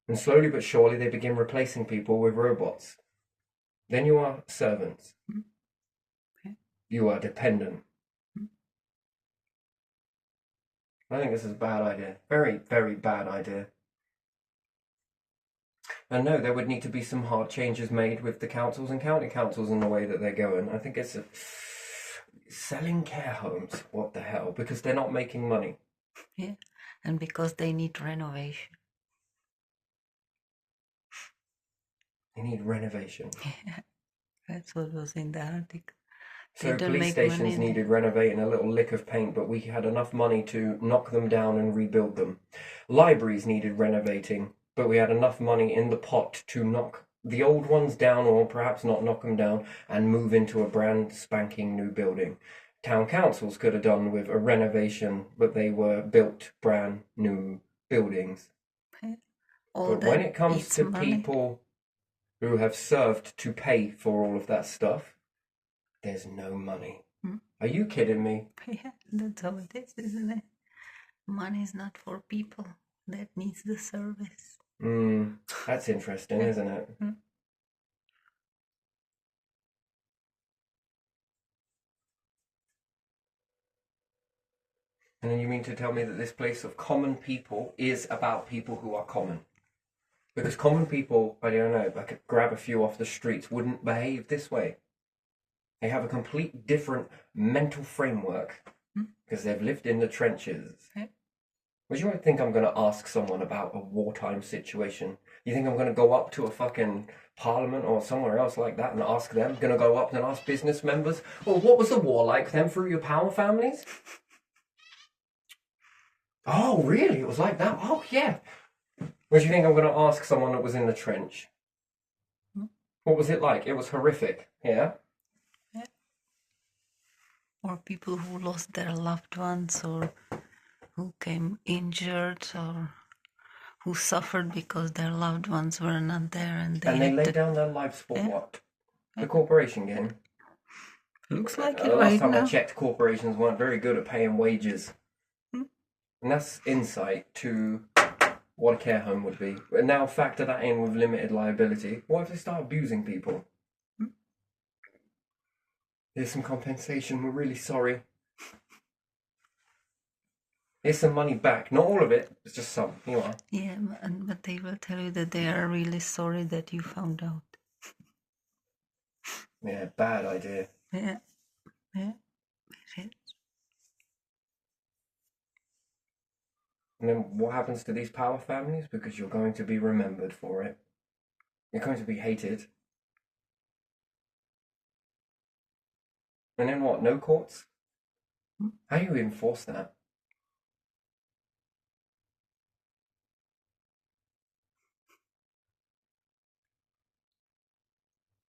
And slowly but surely they begin replacing people with robots. Then you are servants. Okay. You are dependent. I think this is a bad idea. Very, very bad idea. And no, there would need to be some hard changes made with the councils and county councils in the way that they're going. I think it's selling care homes. What the hell? Because they're not making money. Yeah, and because they need renovation. They need renovation. Yeah, that's what was in the article. They So don't police make money stations in needed renovating, a little lick of paint, but we had enough money to knock them down and rebuild them. Libraries needed renovating, but we had enough money in the pot to knock the old ones down, or perhaps not knock them down, and move into a brand spanking new building. Town councils could have done with a renovation, but they were built brand new buildings. all But when that it comes eats to money. people who have served to pay for all of that stuff, there's no money. Are you kidding me? Yeah, that's how it is, isn't it? Money is not for people that needs the service. That's interesting, isn't it? And then you mean to tell me that this place of common people is about people who are common? Because common people, I don't know, if I could grab a few off the streets, wouldn't behave this way. They have a complete different mental framework because they've lived in the trenches. Would you think I'm going to ask someone about a wartime situation? You think I'm going to go up to a fucking parliament or somewhere else like that and ask them? Going to go up and ask business members, well, what was the war like then through your power families? Oh, really? It was like that? Oh, yeah. What do you think I'm going to ask someone that was in the trench? What was it like? It was horrific, yeah? Or people who lost their loved ones, or who came injured, or who suffered because their loved ones were not there, and they And they had laid to... down their lives for what? The corporation game? Looks like it Last right time I now. checked, corporations weren't very good at paying wages. And that's insight to what a care home would be. And now factor that in with limited liability. What if they start abusing people? Here's some compensation. We're really sorry. Here's some money back. Not all of it. It's just some. You are. Yeah, but they will tell you that they are really sorry that you found out. Yeah, bad idea. Yeah, yeah, it is. And then what happens to these power families? Because you're going to be remembered for it. You're going to be hated. And then what? No courts? How do you enforce that?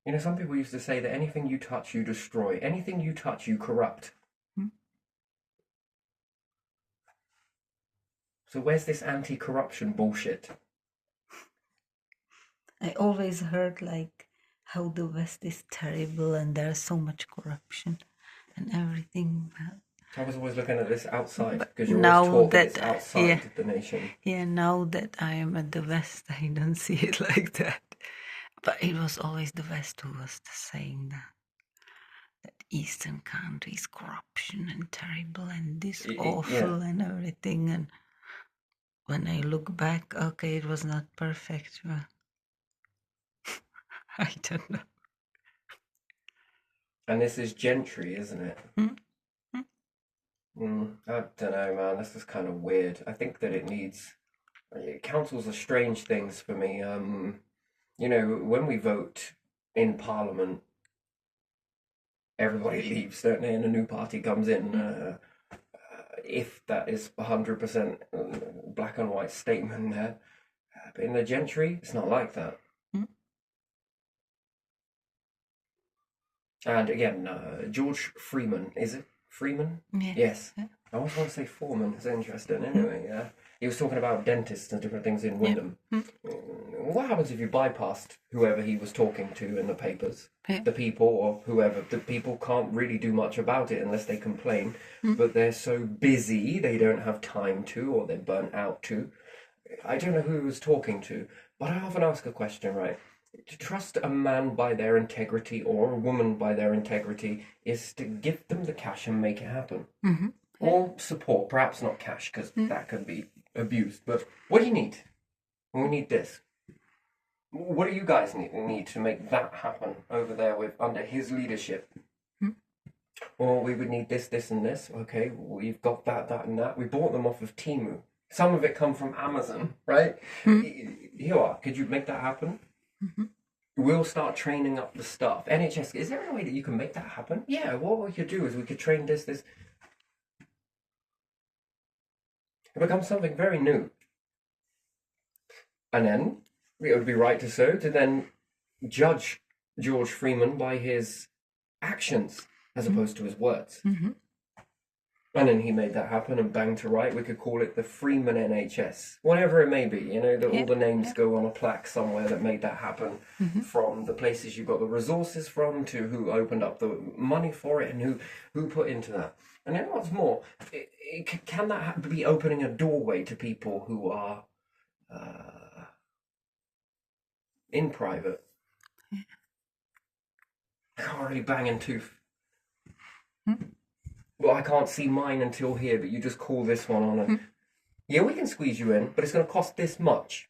You know, some people used to say that anything you touch, you destroy. Anything you touch, you corrupt. So where's this anti-corruption bullshit? I always heard like how the West is terrible and there's so much corruption and everything. I was always looking at this outside because you're now always taught that it's that outside the nation. Yeah, now that I am at the West, I don't see it like that. But it was always the West who was saying that Eastern countries corruption and terrible and this awful and everything. And when I look back, okay, it was not perfect, but I don't know. And this is gentry, isn't it? I don't know, man. This is kind of weird. I think that it needs... Councils are strange things for me. You know, when we vote in Parliament, everybody leaves, don't they? And a new party comes in. If that is 100% black and white statement there. But in the gentry, it's not like that. And again, George Freeman, is it Freeman? Yeah. Yes. I always want to say Foreman. It's interesting. Anyway, yeah. He was talking about dentists and different things in Wyndham. What happens if you bypassed whoever he was talking to in the papers? The people or whoever. The people can't really do much about it unless they complain. But they're so busy they don't have time to, or they're burnt out to. I don't know who he was talking to, but I often ask a question, right? To trust a man by their integrity or a woman by their integrity is to give them the cash and make it happen. Mm-hmm. Or support, perhaps not cash, because that could be abused. But what do you need? We need this. What do you guys need to make that happen over there with under his leadership? Or we would need this, this, and this. Okay, we've got that, that, and that. We bought them off of Temu. Some of it come from Amazon, right? Here you are. Could you make that happen? We'll start training up the staff. NHS, is there a way that you can make that happen? Yeah, what we could do is we could train this. It becomes something very new. And then it would be right to then judge George Freeman by his actions as opposed to his words. And then he made that happen and banged to right. We could call it the Freeman NHS, whatever it may be. All the names go on a plaque somewhere that made that happen, from the places you got the resources from to who opened up the money for it and who put into that. And then what's more, can that be opening a doorway to people who are in private? I can't really bang in tooth. Well, I can't see mine until here, but you just call this one on and yeah, we can squeeze you in, but it's going to cost this much.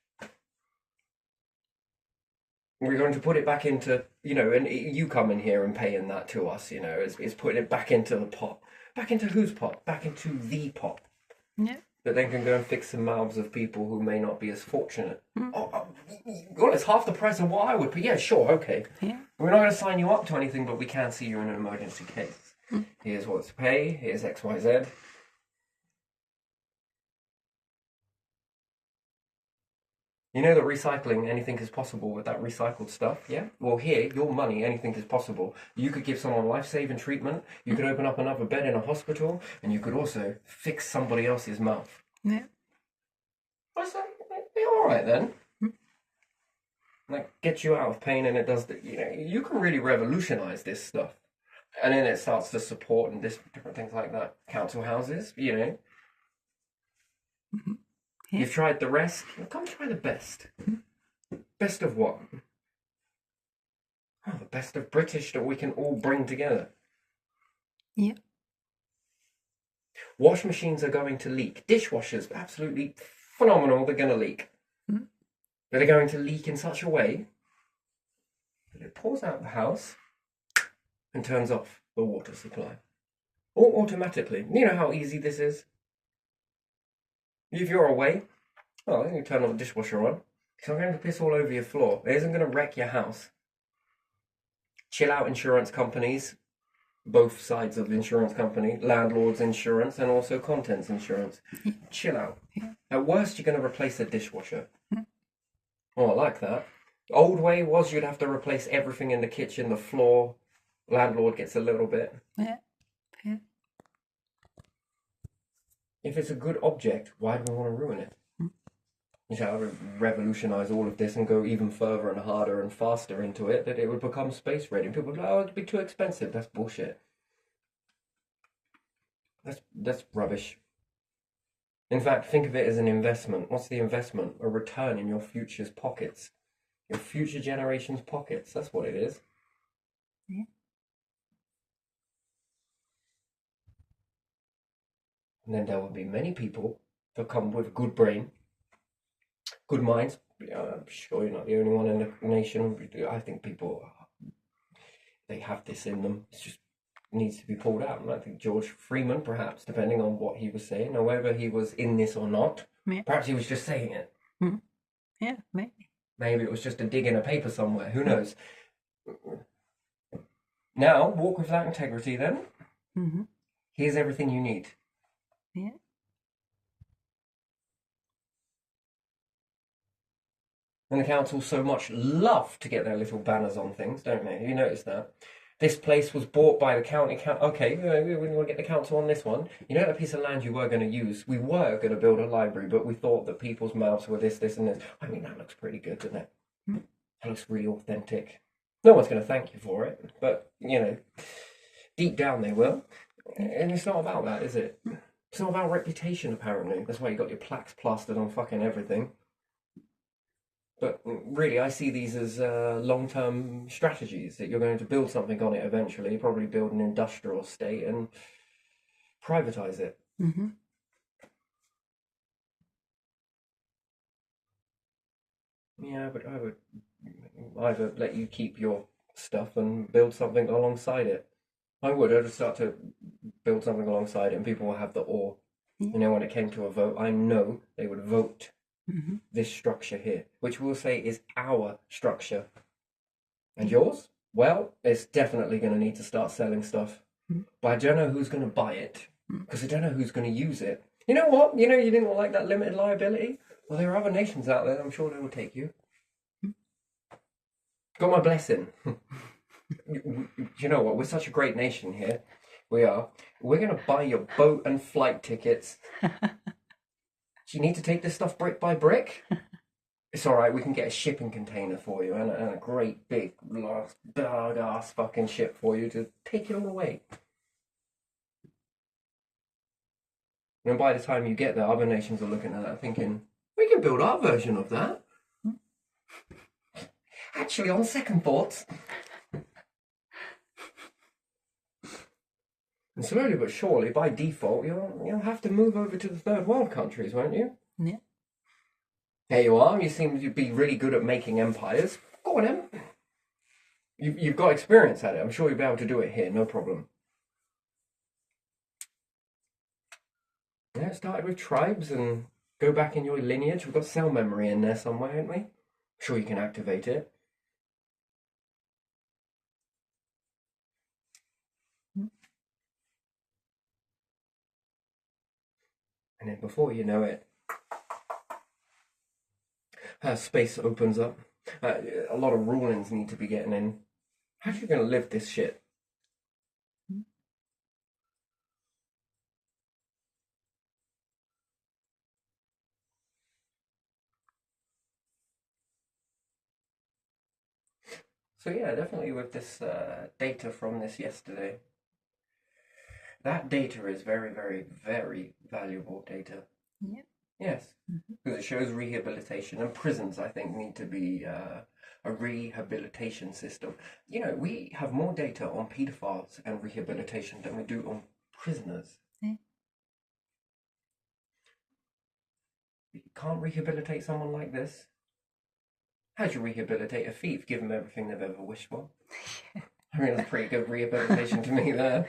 We're going to put it back into, and you come in here and paying that to us, it's putting it back into the pot. Back into whose pot? Back into the pot. Yeah. That then can go and fix the mouths of people who may not be as fortunate. Well, it's half the price of what I would pay. Yeah, sure, okay. Yeah. We're not going to sign you up to anything, but we can see you in an emergency case. Here's what to pay. Here's X, Y, Z. You know that recycling, anything is possible with that recycled stuff, yeah? Well, here, your money, anything is possible. You could give someone life-saving treatment, you could open up another bed in a hospital, and you could also fix somebody else's mouth. Yeah. I said, be all right then. Like, get you out of pain, and it does, you can really revolutionize this stuff. And then it starts to support and different things like that. Council houses, Yeah. You've tried the rest. Come try the best. Best of what? Oh, the best of British that we can all bring together. Yeah. Wash machines are going to leak. Dishwashers, absolutely phenomenal. They're going to leak. But they're going to leak in such a way that it pours out the house and turns off the water supply. All automatically. You know how easy this is? If you're away, then you turn the dishwasher on. It's not going to piss all over your floor. It isn't going to wreck your house. Chill out, insurance companies. Both sides of the insurance company. Landlord's insurance and also contents insurance. Chill out. At worst, you're going to replace the dishwasher. Oh, I like that. The old way was you'd have to replace everything in the kitchen, the floor. Landlord gets a little bit. Yeah. If it's a good object, why do we want to ruin it? You shall revolutionize all of this and go even further and harder and faster into it, that it would become space ready. And people would be like, it'd be too expensive. That's bullshit. That's rubbish. In fact, think of it as an investment. What's the investment? A return in your future's pockets. Your future generation's pockets. That's what it is. Yeah. And then there will be many people that come with a good brain, good minds. I'm sure you're not the only one in the nation. I think people, they have this in them. It just needs to be pulled out. And I think George Freeman, perhaps, depending on what he was saying, or whether he was in this or not, perhaps he was just saying it. Yeah, maybe. Maybe it was just a dig in a paper somewhere. Who knows? Now, walk with that integrity then. Here's everything you need. Yeah. And the council so much love to get their little banners on things, don't they? Have you noticed that? This place was bought by the county. Okay, we want to get the council on this one. You know that piece of land you were going to use? We were going to build a library, but we thought that people's mouths were this, and this. I mean, that looks pretty good, doesn't it? That looks really authentic. No one's going to thank you for it, but, deep down they will. And it's not about that, is it? It's not about reputation, apparently. That's why you got your plaques plastered on fucking everything. But really, I see these as long-term strategies that you're going to build something on it eventually, probably build an industrial state and privatize it. Mm-hmm. Yeah, but I would either let you keep your stuff and build something alongside it. I'd start to build something alongside it, and people will have the awe. Yeah. You know, when it came to a vote, I know they would vote Mm-hmm. this structure here, which we'll say is our structure. And yours? Well, it's definitely going to need to start selling stuff. Mm. But I don't know who's going to buy it, Mm. because I don't know who's going to use it. You know what? You know, you didn't like that limited liability? Well, there are other nations out there, I'm sure they will take you. Got my blessing. You know what? We're such a great nation here. We are. We're going to buy your boat and flight tickets. Do you need to take this stuff brick by brick? It's all right. We can get a shipping container for you and a great big, big ass fucking ship for you to take it all away. And by the time you get there, other nations are looking at that thinking, we can build our version of that. Actually, on second thoughts. And slowly but surely, by default, you'll have to move over to the third world countries, won't you? Yeah. Here you are. You seem to be really good at making empires. Go on, Em. You've got experience at it. I'm sure you'll be able to do it here, no problem. Yeah, it started with tribes and go back in your lineage. We've got cell memory in there somewhere, haven't we? I'm sure you can activate it. And then before you know it, space opens up. A lot of rulings need to be getting in. How are you going to live this shit? So yeah, definitely with this data from this yesterday. That data is very, very, very valuable data. Yeah. Yes, Mm-hmm. because it shows rehabilitation, and prisons, I think, need to be a rehabilitation system. You know, we have more data on paedophiles and rehabilitation than we do on prisoners. Yeah. You can't rehabilitate someone like this. How do you rehabilitate a thief? Give them everything they've ever wished for. I mean, that's pretty good rehabilitation to me there.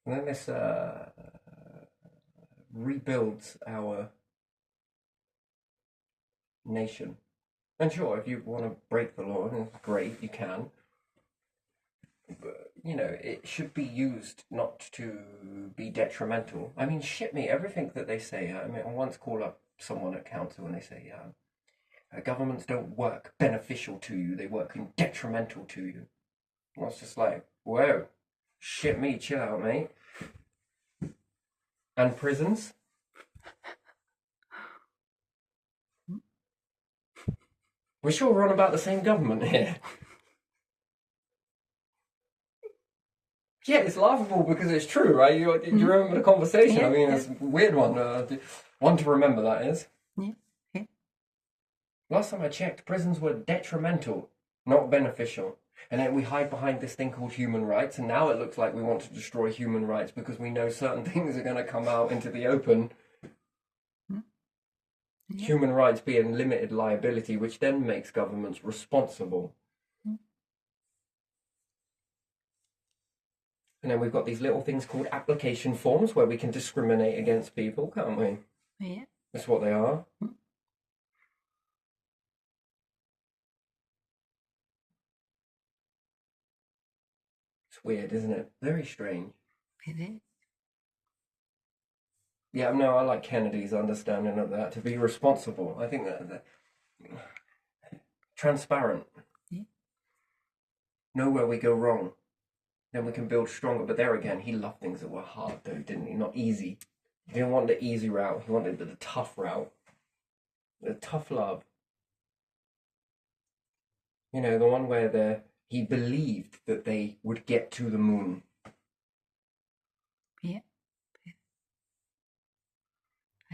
And then this rebuilds our nation. And sure, if you want to break the law, it's great, you can. But, you know, it should be used not to be detrimental. I mean, shit me, everything that they say. I mean, I once called up someone at council and they say, governments don't work beneficial to you, they work detrimental to you. I was just like, whoa, shit me, chill out, mate. And prisons? We're sure we're on about the same government here. Yeah, it's laughable because it's true, right? You remember the conversation? Yeah, I mean, it's a weird one. One to remember, that is. Yeah. Yeah. Last time I checked, prisons were detrimental, not beneficial. And then we hide behind this thing called human rights, and now it looks like we want to destroy human rights because we know certain things are going to come out into the open. Yeah. Human rights being limited liability, which then makes governments responsible. And then we've got these little things called application forms where we can discriminate against people, can't we? Yeah. That's what they are. It's weird, isn't it? Very strange. It is. Yeah, no, I like Kennedy's understanding of that. To be responsible. I think that transparent. Yeah. Know where we go wrong. Then we can build stronger. But there again, he loved things that were hard, though, didn't he? Not easy. He didn't want the easy route. He wanted the tough route. The tough love. You know, the one where he believed that they would get to the moon. Yeah.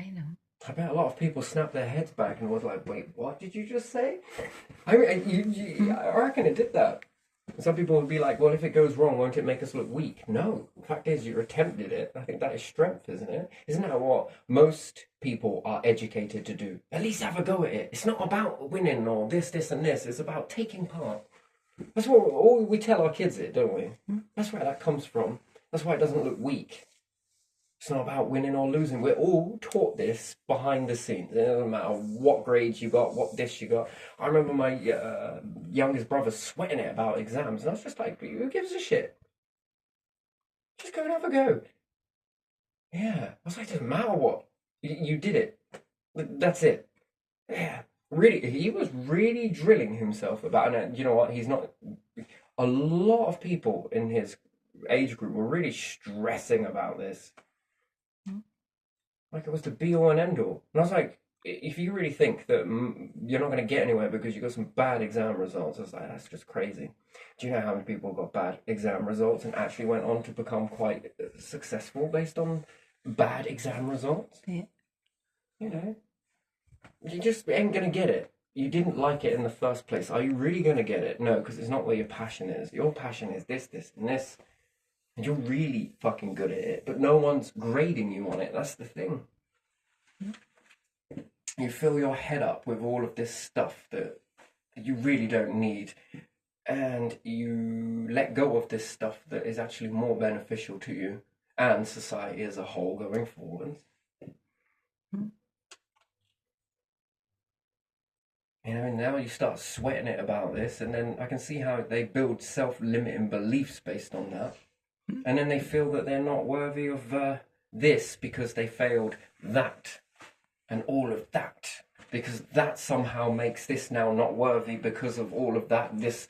I know. I bet a lot of people snapped their heads back and was like, "Wait, what did you just say?" I mean, I reckon it did that. Some people would be like, "Well, if it goes wrong, won't it make us look weak?" No. The fact is, you attempted it. I think that is strength, isn't it? Isn't that what most people are educated to do? At least have a go at it. It's not about winning or this, and this. It's about taking part. That's what all we tell our kids it, don't we? That's where that comes from. That's why it doesn't look weak. It's not about winning or losing. We're all taught this behind the scenes. It doesn't matter what grades you got, what this you got. I remember my youngest brother sweating it about exams, and I was just like, who gives a shit? Just go and have a go. Yeah. I was like, it doesn't matter what. You did it. That's it. Yeah. Really, he was really drilling himself about it. And you know what? He's not. A lot of people in his age group were really stressing about this. Like it was the be all and end all. And I was like, if you really think that you're not going to get anywhere because you got some bad exam results, I was like, that's just crazy. Do you know how many people got bad exam results and actually went on to become quite successful based on bad exam results? Yeah. You know, you just ain't going to get it. You didn't like it in the first place. Are you really going to get it? No, because it's not where your passion is. Your passion is this, and this. And you're really fucking good at it, but no one's grading you on it. That's the thing. You fill your head up with all of this stuff that you really don't need, and you let go of this stuff that is actually more beneficial to you and society as a whole going forward. You know, and now you start sweating it about this, and then I can see how they build self-limiting beliefs based on that. And then they feel that they're not worthy of this because they failed that and all of that. Because that somehow makes this now not worthy because of all of that. This,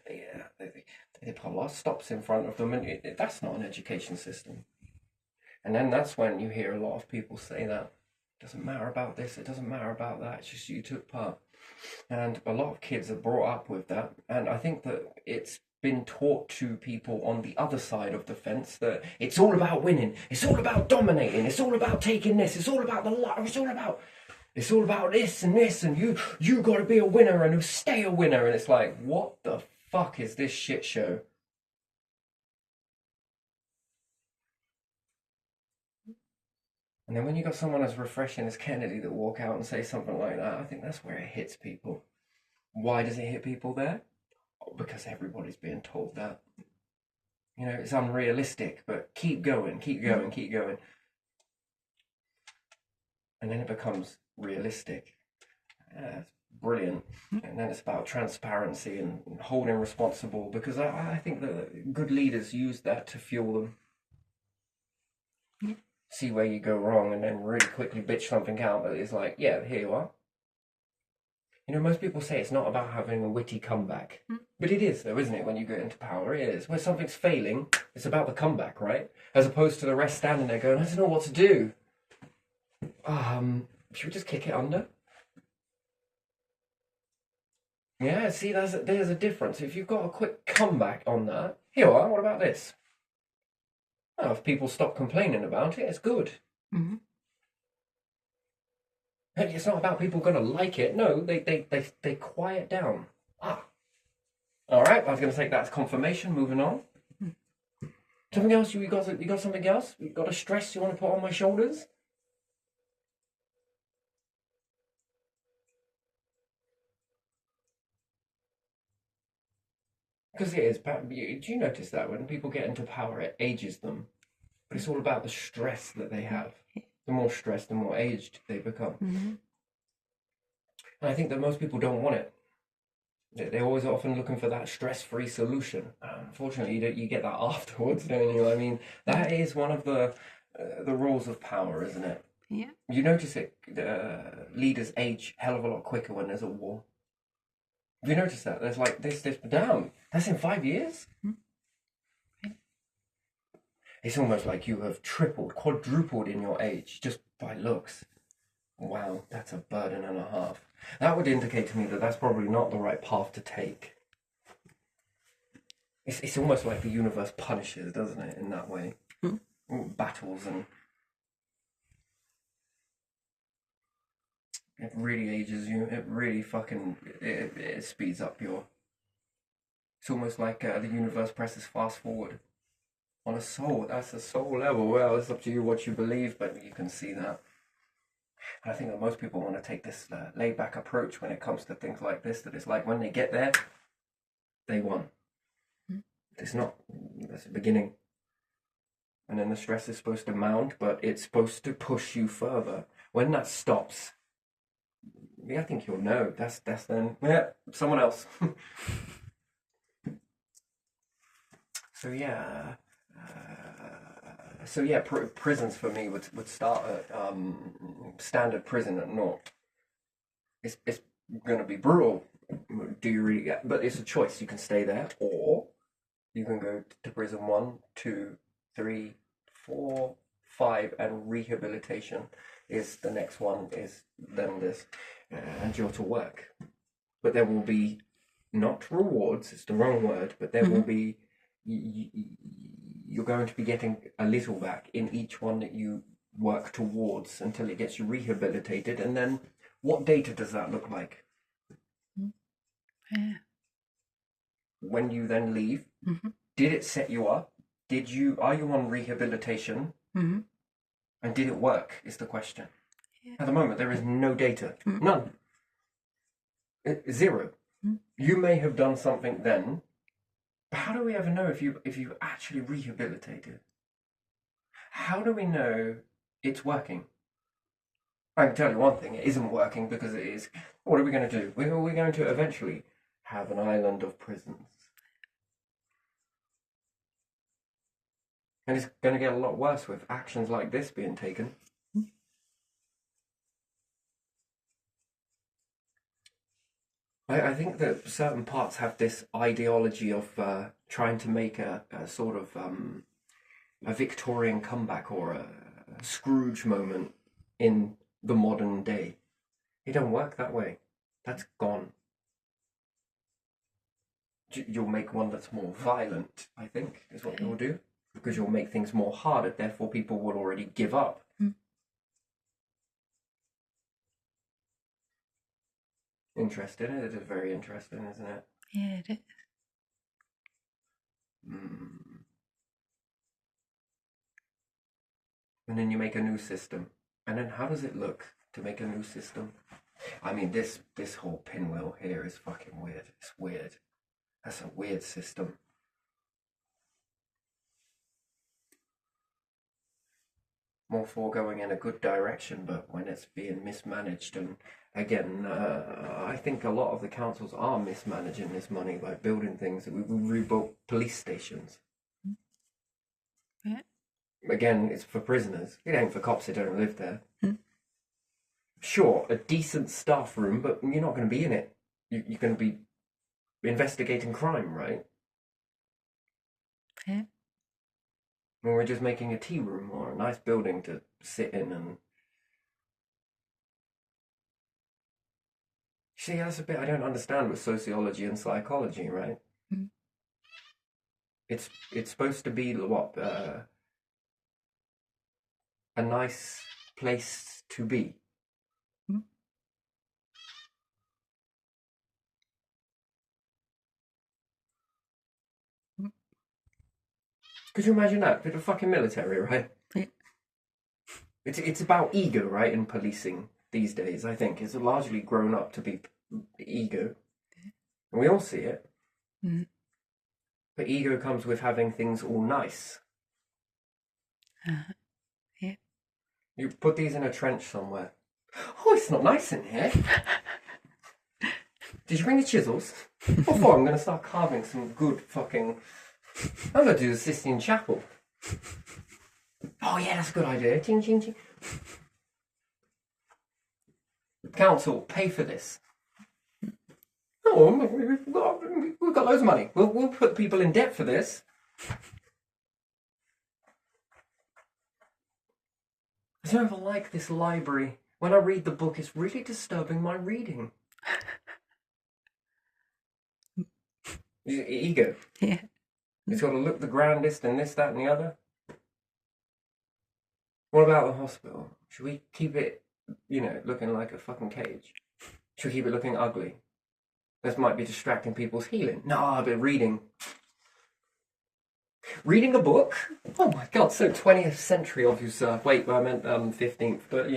they put a lot of stops in front of them, and that's not an education system. And then that's when you hear a lot of people say that it doesn't matter about this, it doesn't matter about that, it's just you took part. And a lot of kids are brought up with that, and I think that it's been taught to people on the other side of the fence that it's all about winning, it's all about dominating, it's all about taking this, it's all about the luck, it's all about this, and you got to be a winner and stay a winner. And it's like, what the fuck is this shit show? And then when you got someone as refreshing as Kennedy that walk out and say something like that, I think that's where it hits people. Why does it hit people there? Because everybody's being told that. You know, it's unrealistic, but keep going. And then it becomes realistic. Yeah, it's brilliant. And then it's about transparency and holding responsible, because I think that good leaders use that to fuel them. See where you go wrong and then really quickly bitch something out that is like, yeah, here you are. You know, most people say it's not about having a witty comeback. But it is, though, isn't it, when you get into power? It is. When something's failing, it's about the comeback, right? As opposed to the rest standing there going, I don't know what to do. Should we just kick it under? Yeah, see, there's a difference. If you've got a quick comeback on that, here you are, what about this? Well, if people stop complaining about it, it's good. Mm-hmm. It's not about people going to like it. No, they quiet down. All right. I was going to take that as confirmation. Moving on. Something else? You got something else? You got a stress you want to put on my shoulders? Because it is. Do you notice that when people get into power, it ages them? But it's all about the stress that they have. The more stressed, the more aged they become. Mm-hmm. And I think that most people don't want it. They're always often looking for that stress-free solution. Unfortunately, you get that afterwards, don't you? I mean, that is one of the rules of power, isn't it? Yeah. You notice it. Leaders age hell of a lot quicker when there's a war. Have you noticed that? There's like this. Damn, that's in 5 years. It's almost like you have tripled, quadrupled in your age just by looks. Wow, that's a burden and a half. That would indicate to me that that's probably not the right path to take. It's almost like the universe punishes, doesn't it, in that way? Battles and... It really ages you. It really fucking it speeds up your. It's almost like the universe presses fast forward on a soul. That's a soul level. Well, it's up to you what you believe, but you can see that. And I think that most people want to take this laid back approach when it comes to things like this. That it's like when they get there, they won. It's not. That's the beginning. And then the stress is supposed to mount, but it's supposed to push you further. When that stops, yeah, I think you'll know. That's then someone else. So yeah, prisons for me would start at standard prison at naught. It's going to be brutal. Do you really? But it's a choice. You can stay there, or you can go to prison 1, 2, 3, 4, 5, and rehabilitation is the next one. Is then this, and you're to work. But there will be not rewards. It's the wrong word. But there will be. You're going to be getting a little back in each one that you work towards until it gets you rehabilitated. And then what data does that look like? Yeah. When you then leave, did it set you up? Are you on rehabilitation? And did it work is the question. Yeah. At the moment, there is no data. None. Zero. You may have done something then. How do we ever know if you actually rehabilitated? How do we know it's working? I can tell you one thing, it isn't working because it is. What are we going to do? We're going to eventually have an island of prisons. And it's going to get a lot worse with actions like this being taken. I think that certain parts have this ideology of trying to make a sort of a Victorian comeback or a Scrooge moment in the modern day. It don't work that way. That's gone. You'll make one that's more violent, I think, is what you'll do. Because you'll make things more harder, therefore people will already give up. Interesting. It is very interesting, isn't it? Yeah, it is. And then you make a new system. And then how does it look to make a new system? I mean, this whole pinwheel here is fucking weird. It's weird. That's a weird system. More for going in a good direction, but when it's being mismanaged, and again, I think a lot of the councils are mismanaging this money by building things. We rebuilt police stations. Yeah. Again, it's for prisoners. It ain't for cops that don't live there. Sure, a decent staff room, but you're not going to be in it. You're going to be investigating crime, right? Yeah. And we're just making a tea room or a nice building to sit in and... See, that's a bit I don't understand with sociology and psychology, right? It's supposed to be what? A nice place to be. Could you imagine that? With the fucking military, right? Yeah. It's about ego, right, in policing these days, I think. It's largely grown up to be ego. And we all see it. But ego comes with having things all nice. Yeah. You put these in a trench somewhere. Oh, it's not nice in here. Did you bring the chisels? What for? I'm going to start carving some good fucking... I'm going to do the Sistine Chapel. Oh yeah, that's a good idea. Ching, ching, ching. Council, pay for this. Oh, we've got loads of money. We'll put people in debt for this. I don't ever like this library. When I read the book, it's really disturbing my reading. Ego. Yeah. It's got to look the grandest and this, that, and the other. What about the hospital? Should we keep it looking like a fucking cage? Should we keep it looking ugly? This might be distracting people's healing. No, but reading a book? Oh my god, so 20th century of you, sir. Wait, I meant 15th, but I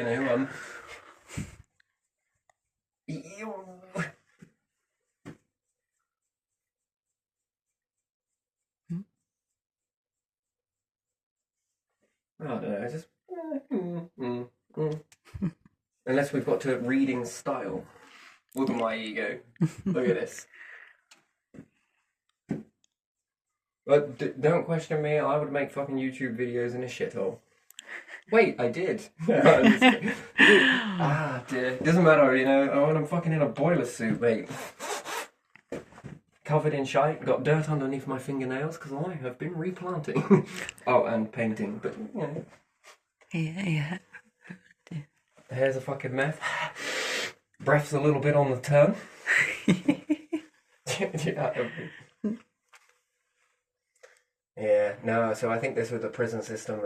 don't know, just unless we've got to reading style. Look at my ego. Look at this. But don't question me. I would make fucking YouTube videos in a shithole. Wait, I did. Dear. Doesn't matter, when I'm fucking in a boiler suit, mate. Covered in shite, got dirt underneath my fingernails because I have been replanting. Oh, and painting, but Yeah. Hair's a fucking mess. Breath's a little bit on the turn. Yeah, no, so I think this with the prison system,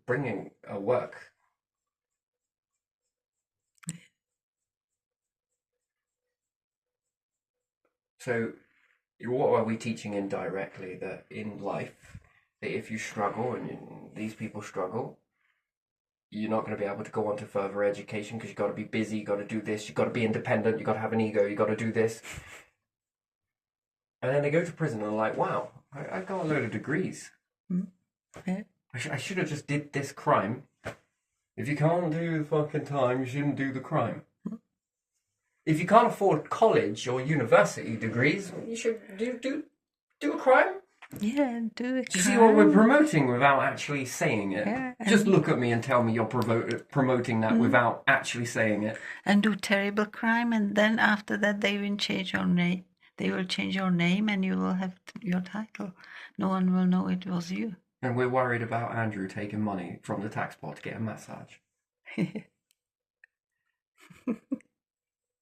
bringing a work. So, what are we teaching indirectly? That in life, that if you struggle and these people struggle, you're not going to be able to go on to further education because you've got to be busy, you've got to do this, you've got to be independent, you've got to have an ego, you've got to do this. And then they go to prison and they're like, wow, I got a load of degrees. Yeah. I should have just did this crime. If you can't do the fucking time, you shouldn't do the crime. If you can't afford college or university degrees, you should do a crime. Yeah, do it. Do you see what we're promoting without actually saying it? Yeah, Just look at me and tell me you're promoting that without actually saying it. And do terrible crime, and then after that they will change your name. They will change your name, and you will have your title. No one will know it was you. And we're worried about Andrew taking money from the tax pot to get a massage.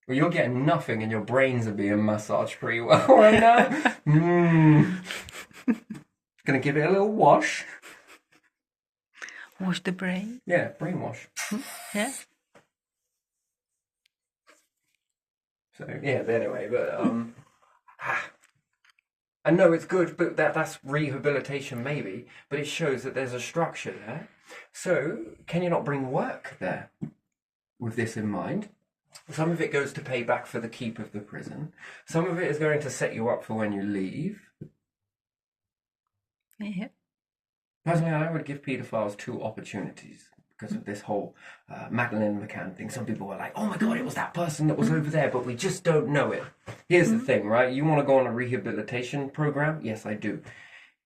Well, you're getting nothing and your brains are being massaged pretty well right now. Gonna give it a little wash. Wash the brain. Yeah, brainwash. Yeah. So, yeah, but anyway, I know it's good, but that's rehabilitation maybe, but it shows that there's a structure there. So, can you not bring work there with this in mind? Some of it goes to pay back for the keep of the prison. Some of it is going to set you up for when you leave. Yeah. Personally, I would give paedophiles 2 opportunities because of this whole Madeleine McCann thing. Some people were like, oh my God, it was that person that was over there, but we just don't know it. Here's the thing, right? You want to go on a rehabilitation program? Yes, I do.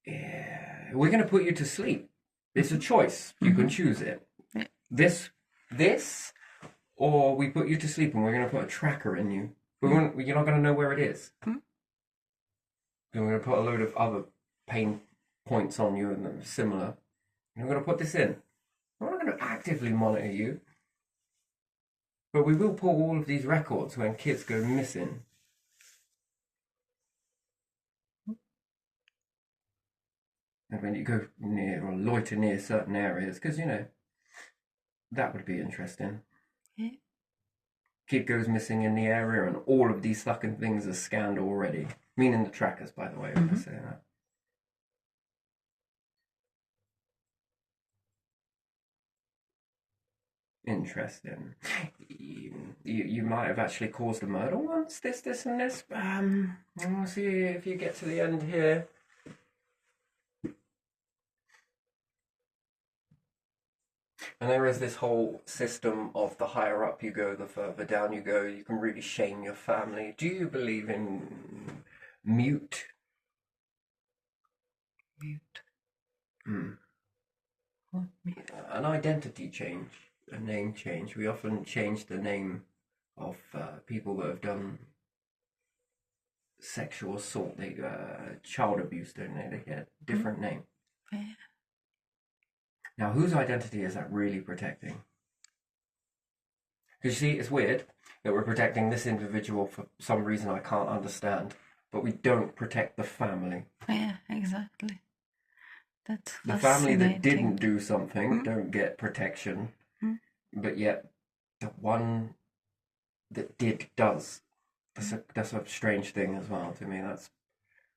Yeah. We're going to put you to sleep. It's a choice. You can choose it. Yeah. This, or we put you to sleep and we're going to put a tracker in you. You're not going to know where it is. And we're going to put a load of other pain points on you and them similar. And we're going to put this in. We're not going to actively monitor you. But we will pull all of these records when kids go missing. And when you go near or loiter near certain areas, because, that would be interesting. Yeah. Kid goes missing in the area and all of these fucking things are scanned already. Meaning the trackers, by the way, when I say that. Interesting. You might have actually caused a murder once, this, and this. We'll see if you get to the end here. And there is this whole system of the higher up you go, the further down you go, you can really shame your family. Do you believe in mute? Mute. What? An identity change, a name change. We often change the name of people that have done sexual assault, child abuse, don't they? They get a different name. Yeah. Now, whose identity is that really protecting? Because you see, it's weird that we're protecting this individual for some reason I can't understand, but we don't protect the family. Yeah, exactly. That's The family that fascinating. didn't do something don't get protection, Mm. but yet the one that did does. That's a strange thing as well to me.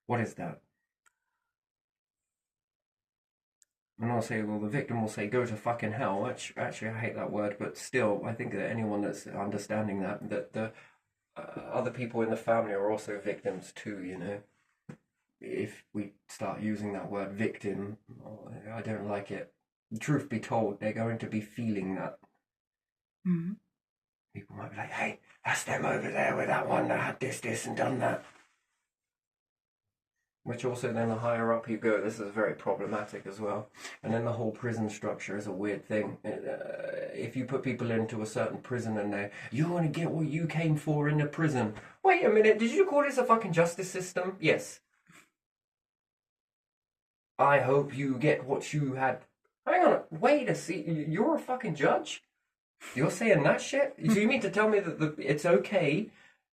What is that? And I'll say, well, the victim will say, go to fucking hell, which actually I hate that word, but still, I think that anyone that's understanding that the other people in the family are also victims too, you know? If we start using that word victim, I don't like it. Truth be told, they're going to be feeling that. Mm. People might be like, hey, that's them over there with that one that had this, and done that. Which also then the higher up you go, this is very problematic as well. And then the whole prison structure is a weird thing. If you put people into a certain prison and you're going to get what you came for in the prison. Wait a minute, did you call this a fucking justice system? Yes. I hope you get what you had. Hang on, wait a second, you're a fucking judge? You're saying that shit? So you mean to tell me that it's okay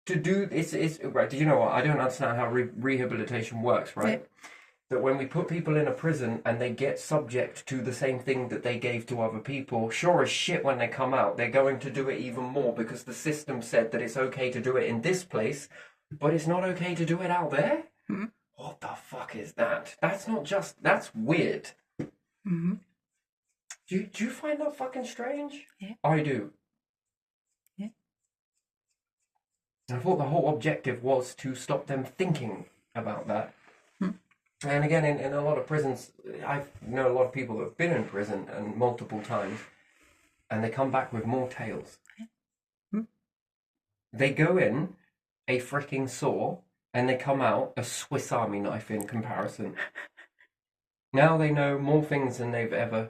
to do this? Right? Do you know what? I don't understand how rehabilitation works, right? Yeah. That when we put people in a prison and they get subject to the same thing that they gave to other people, sure as shit when they come out, they're going to do it even more because the system said that it's okay to do it in this place, but it's not okay to do it out there? Mm-hmm. What the fuck is that? That's not just... That's weird. Mm-hmm. Do you find that fucking strange? Yeah. I do. Yeah. I thought the whole objective was to stop them thinking about that. And again, in a lot of prisons, I know a lot of people that have been in prison and multiple times, and they come back with more tales. They go in a freaking saw, and they come out a Swiss Army knife in comparison. Now they know more things than they've ever...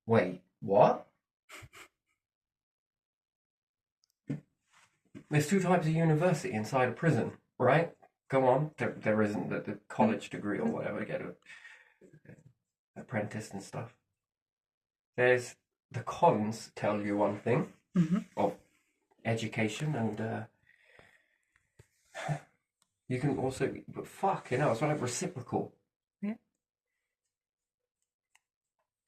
Wait, what? There's two types of university inside a prison, right? Go on. There isn't the college degree or whatever, get an apprentice and stuff. There's the cons tell you one thing of education, and you can also, but fuck, you know, it's like reciprocal. Yeah.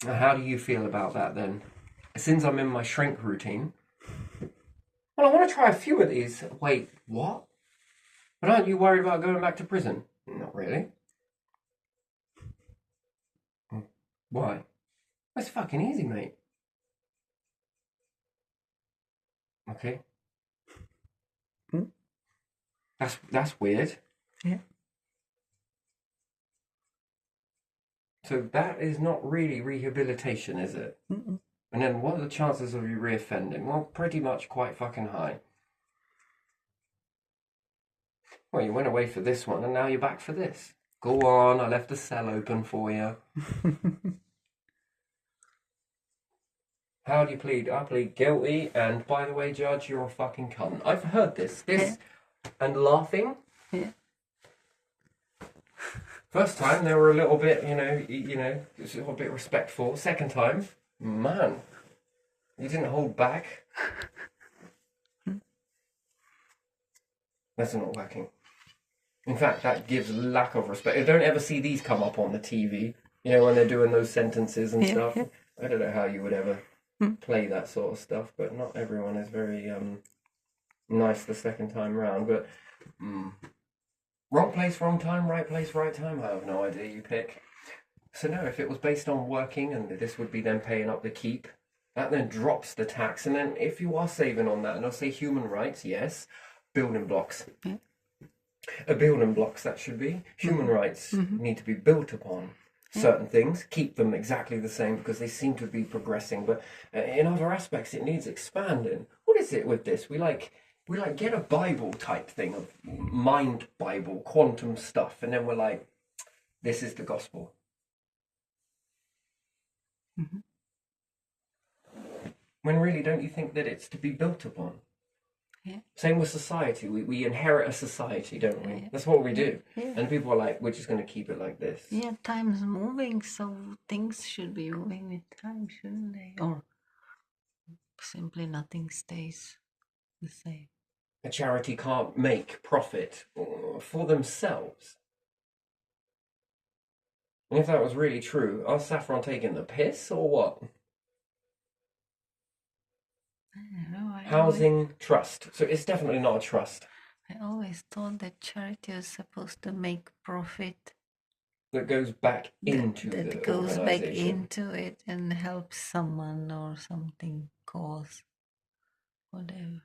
How do you feel about that then? Since I'm in my shrink routine, well, I want to try a few of these. Wait, what? But aren't you worried about going back to prison? Not really. Why? It's fucking easy, mate. Okay. That's weird. Yeah. So that is not really rehabilitation, is it? Mm-mm. And then what are the chances of you reoffending? Well, pretty much quite fucking high. Well, you went away for this one, and now you're back for this. Go on, I left the cell open for you. How do you plead? I plead guilty, and by the way, Judge, you're a fucking cunt. I've heard this, and laughing. Yeah. First time they were a little bit, you know, a little bit respectful. Second time, man, you didn't hold back. That's not working. In fact, that gives lack of respect. I don't ever see these come up on the TV, you know, when they're doing those sentences and stuff. Yeah. I don't know how you would ever play that sort of stuff, but not everyone is very nice the second time round. But wrong place, wrong time, right place, right time. I have no idea. You pick. So no, if it was based on working, and this would be then paying up the keep, that then drops the tax. And then if you are saving on that, and I'll say human rights, yes, building blocks. Yeah. A building blocks, that should be. Human rights need to be built upon certain things, keep them exactly the same because they seem to be progressing, but in other aspects it needs expanding. What is it with this? We like get a Bible type thing of mind Bible, quantum stuff, and then we're like, this is the gospel. When really, don't you think that it's to be built upon? Yeah. Same with society. We inherit a society, don't we? Yeah. That's what we do. Yeah. And people are like, we're just going to keep it like this. Yeah, time's moving, so things should be moving with time, shouldn't they? Or simply nothing stays the same. A charity can't make profit for themselves. And if that was really true, are Saffron taking the piss or what? I don't know. Housing trust. So it's definitely not a trust. I always thought that charity is supposed to make profit That goes back into that the goes back organization. into it and helps someone or something, cause whatever.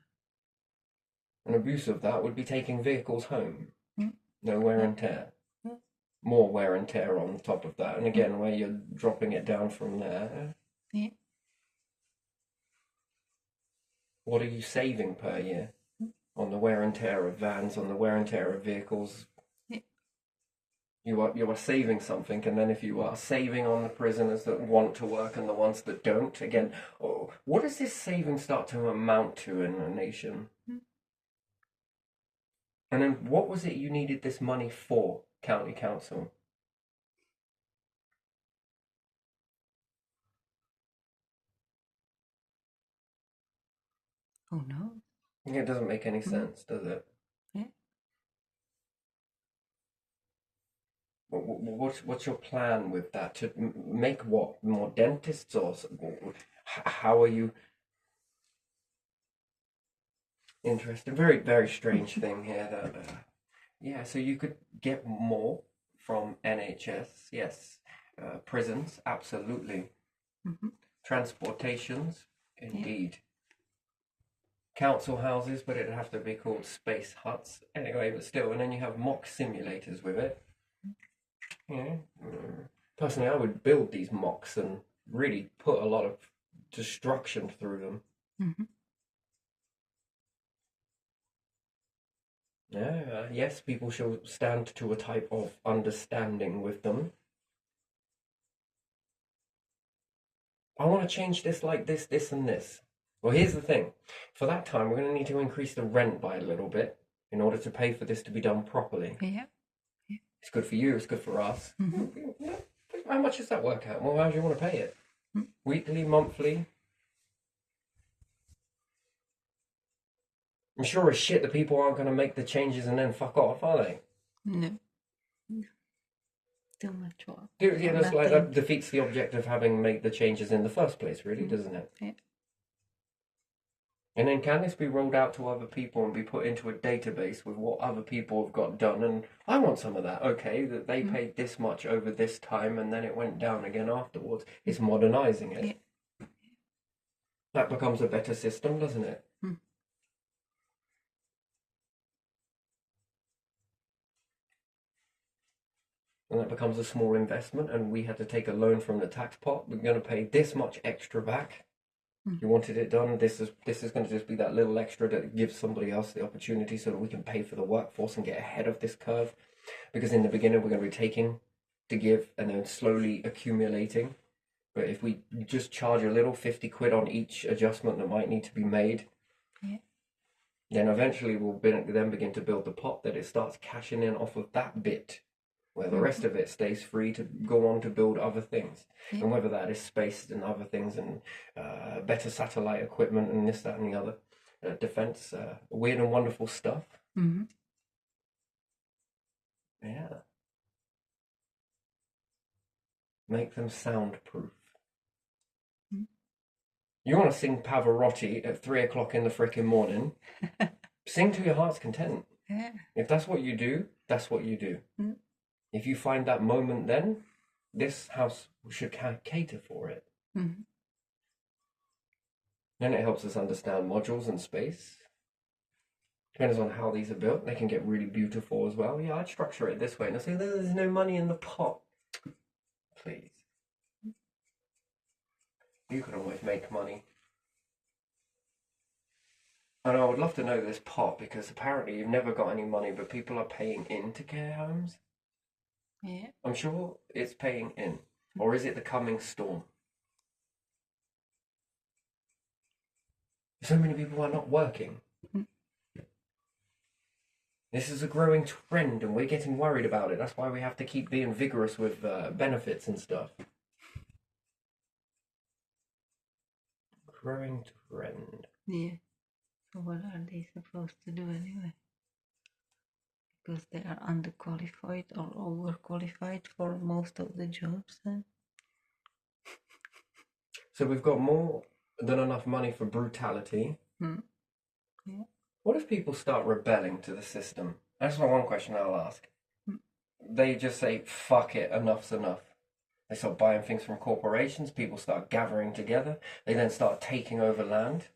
An abuse of that would be taking vehicles home. Mm. No wear and tear. Mm. More wear and tear on top of that. And again, where you're dropping it down from there. Yeah. What are you saving per year on the wear and tear of vans, on the wear and tear of vehicles? Yeah. You are saving something, and then if you are saving on the prisoners that want to work and the ones that don't, again, what does this saving start to amount to in a nation? Mm. And then what was it you needed this money for, county council? Oh no. It doesn't make any sense, does it? Yeah. What's your plan with that? To make what? More dentists or how are you? Interesting. Very, very strange thing here that, yeah, so you could get more from NHS, yes. Prisons, absolutely. Mm-hmm. Transportations, indeed. Council houses, but it'd have to be called space huts. Anyway, but still, and then you have mock simulators with it. Yeah. Personally, I would build these mocks and really put a lot of destruction through them. Mm-hmm. Yeah, yes, people shall stand to a type of understanding with them. I want to change this like this, and this. Well, here's the thing. For that time, we're going to need to increase the rent by a little bit in order to pay for this to be done properly. Yeah. It's good for you, it's good for us. Mm-hmm. How much does that work out? Well, how do you want to pay it? Mm. Weekly, monthly? I'm sure as shit the people aren't going to make the changes and then fuck off, are they? No. Too much work. Yeah, that's like Nothing. that defeats the object of having made the changes in the first place, really, doesn't it? Yeah. And then can this be rolled out to other people and be put into a database with what other people have got done? And I want some of that. Okay, that they paid this much over this time and then it went down again afterwards. It's modernizing it. Yeah. That becomes a better system, doesn't it? Mm. And that becomes a small investment, and we had to take a loan from the tax pot. We're going to pay this much extra back. You wanted it done. This is going to just be that little extra that gives somebody else the opportunity so that we can pay for the workforce and get ahead of this curve. Because in the beginning we're going to be taking to give and then slowly accumulating. But if we just charge a little, 50 quid on each adjustment that might need to be made, Yeah. then eventually we'll then begin to build the pot that it starts cashing in off of that bit, where the rest of it stays free to go on to build other things. Yeah. And whether that is space and other things and better satellite equipment and this, that, and the other, defense, weird and wonderful stuff. Mm-hmm. Yeah. Make them soundproof. Mm. You want to sing Pavarotti at 3 o'clock in the frickin' morning? Sing to your heart's content. Yeah. If that's what you do, that's what you do. Mm. If you find that moment, then this house should cater for it. Mm-hmm. Then it helps us understand modules and space. Depends on how these are built. They can get really beautiful as well. Yeah, I'd structure it this way. And I say, there's no money in the pot. Please. You can always make money. And I would love to know this pot, because apparently you've never got any money, but people are paying into care homes. Yeah. I'm sure it's paying in. Or is it the coming storm? So many people are not working. Mm. This is a growing trend and we're getting worried about it. That's why we have to keep being vigorous with benefits and stuff. Growing trend. Yeah. So what are they supposed to do anyway? because they are underqualified or overqualified for most of the jobs. So we've got more than enough money for brutality. Yeah. What if people start rebelling to the system? That's my one question I'll ask. They just say, fuck it, enough's enough. They start buying things from corporations, people start gathering together, they then start taking over land.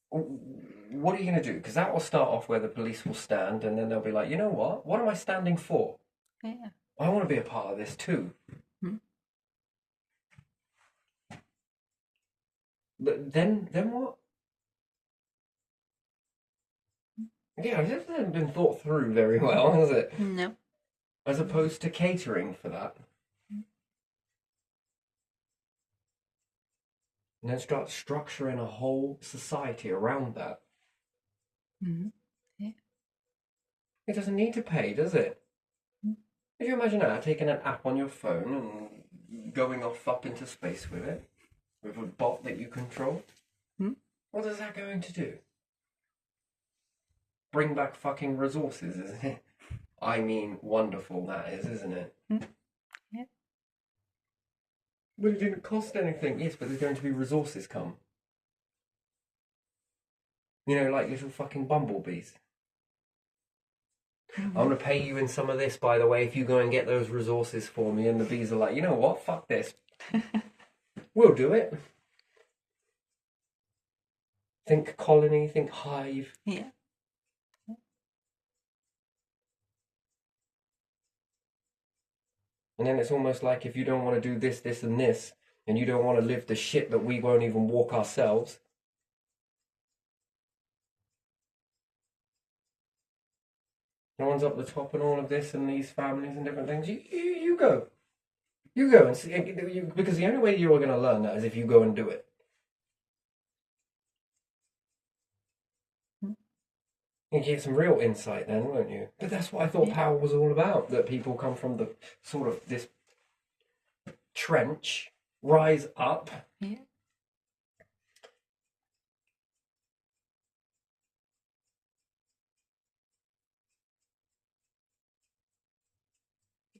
What are you going to do? Because that will start off where the police will stand, and then they'll be like, you know what am I standing for? Yeah. I want to be a part of this too. But then what? Yeah, this hasn't been thought through very well, has it? No. As opposed to catering for that. And then start structuring a whole society around that. Yeah. It doesn't need to pay, does it? If you imagine that, taking an app on your phone and going off up into space with it, with a bot that you control, what is that going to do? Bring back fucking resources, isn't it? I mean, wonderful that is, isn't it? Yeah. But it didn't cost anything. Yes, but there's going to be resources come. You know, like little fucking bumblebees. I'm going to pay you in some of this, by the way, if you go and get those resources for me. And the bees are like, you know what? Fuck this. We'll do it. Think colony, think hive. Yeah. And then it's almost like if you don't want to do this, this, and this, and you don't want to live the shit that we won't even walk ourselves, no one's up the top and all of this and these families and different things. You go. You go and see, because the only way you're going to learn that is if you go and do it. You get some real insight then, won't you? But that's what I thought power was all about, that people come from the sort of this trench, rise up. Yeah.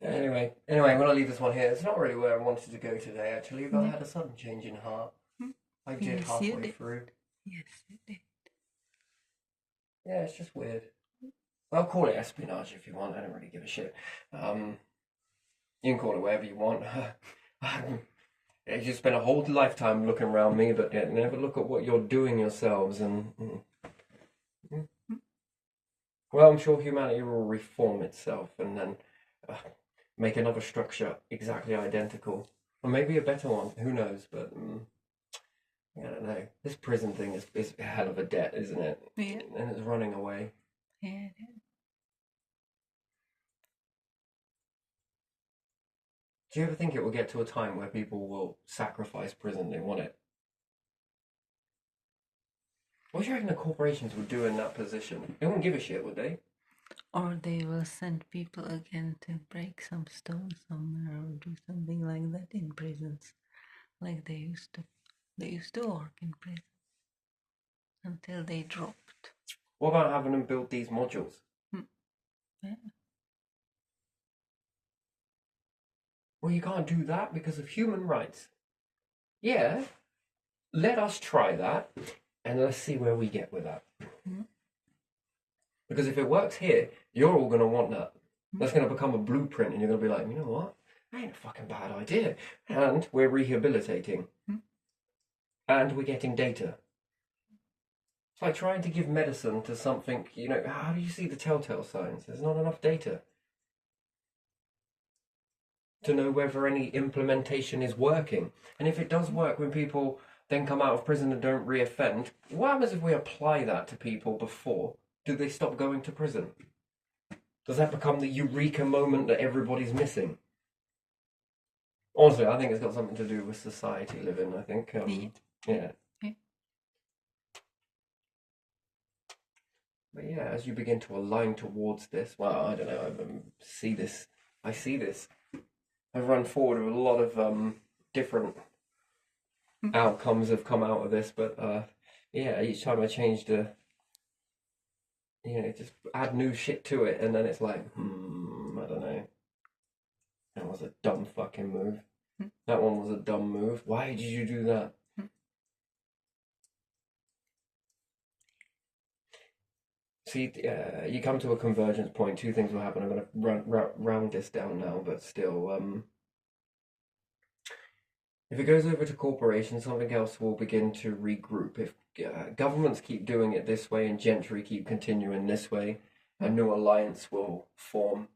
Anyway, I'm going to leave this one here. It's not really where I wanted to go today, actually, but I had a sudden change in heart. I did halfway through. Yes, you did. Yeah, it's just weird. I'll call it espionage if you want. I don't really give a shit. You can call it whatever you want. You just spend a whole lifetime looking around me, but never look at what you're doing yourselves. And well, I'm sure humanity will reform itself and then make another structure exactly identical, or maybe a better one. Who knows? But I don't know. This prison thing is a hell of a debt, isn't it? Yeah. And it's running away. Yeah. Do you ever think it will get to a time where people will sacrifice prison? They want it. What do you reckon the corporations would do in that position? They wouldn't give a shit, would they? Or they will send people again to break some stone somewhere or do something like that in prisons, like they used to. They used to work in prison until they dropped. What about having them build these modules? Yeah. Well, you can't do that because of human rights. Yeah, let us try that, and let's see where we get with that. Because if it works here, you're all going to want that. That's going to become a blueprint, and you're going to be like, you know what? That ain't a fucking bad idea. And we're rehabilitating. And we're getting data. It's like trying to give medicine to something, how do you see the telltale signs? There's not enough data to know whether any implementation is working. And if it does work when people then come out of prison and don't reoffend, what happens if we apply that to people before? Do they stop going to prison? Does that become the eureka moment that everybody's missing? Honestly, I think it's got something to do with society living, I think. Yeah. But yeah, as you begin to align towards this, well, I don't know, I see this. I've run forward with a lot of different outcomes have come out of this, but yeah, each time I changed you know, just add new shit to it, and then it's like, I don't know. That was a dumb fucking move. That one was a dumb move. Why did you do that? See, you come to a convergence point. Two things will happen. I'm going to round this down now, but still, if it goes over to corporations, something else will begin to regroup. If governments keep doing it this way and gentry keep continuing this way, a new alliance will form,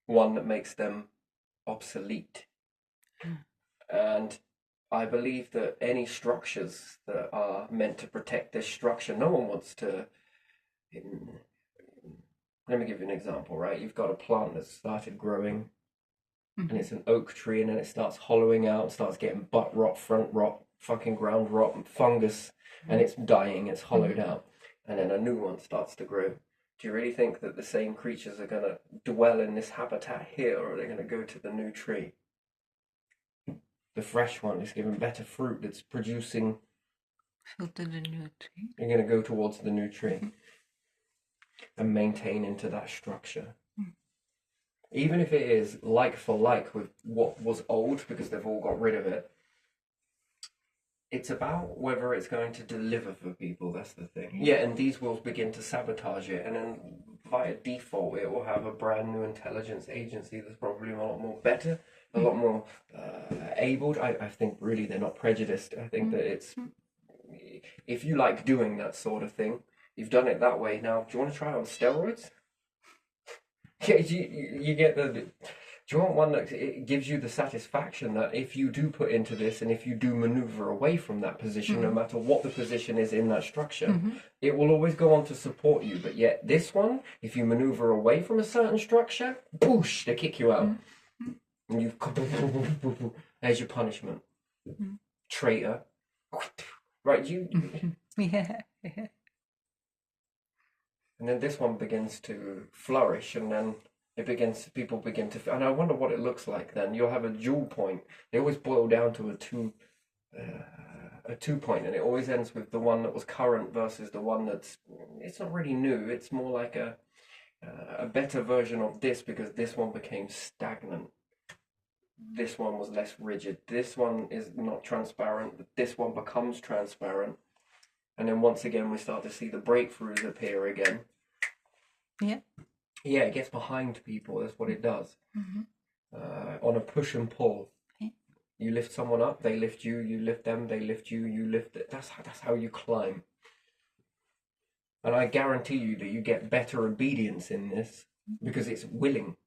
one that makes them obsolete. And I believe that any structures that are meant to protect this structure, no one wants to. Let me give you an example, right? You've got a plant that's started growing, and it's an oak tree, and then it starts hollowing out, starts getting butt rot, front rot, fucking ground rot, and fungus, and it's dying, it's hollowed out, and then a new one starts to grow. Do you really think that the same creatures are going to dwell in this habitat here, or are they going to go to the new tree? The fresh one is giving better fruit, it's producing. So to the new tree. You're going to go towards the new tree and maintain into that structure. Even if it is like for like with what was old, because they've all got rid of it, it's about whether it's going to deliver for people. That's the thing. Yeah, and these will begin to sabotage it, and then via default, it will have a brand new intelligence agency that's probably a lot more better, a lot more abled. I think really they're not prejudiced. I think that it's, if you like doing that sort of thing, you've done it that way. Now, do you want to try it on steroids? Yeah, you get the. Do you want one that it gives you the satisfaction that if you do put into this and if you do maneuver away from that position, no matter what the position is in that structure, it will always go on to support you. But yet this one, if you maneuver away from a certain structure, boosh, they kick you out. And you've. There's your punishment. Traitor. Right, you. Yeah. And then this one begins to flourish, and then people begin to, and I wonder what it looks like then. You'll have a dual point. They always boil down to a 2 point, and it always ends with the one that was current versus the one that's, it's not really new. It's more like a better version of this, because this one became stagnant. This one was less rigid. This one is not transparent, but this one becomes transparent. And then once again, we start to see the breakthroughs appear again. Yeah. Yeah, it gets behind people. That's what it does. On a push and pull. Yeah. You lift someone up, they lift you. You lift them, they lift you. You lift it. That's how you climb. And I guarantee you that you get better obedience in this because it's willing.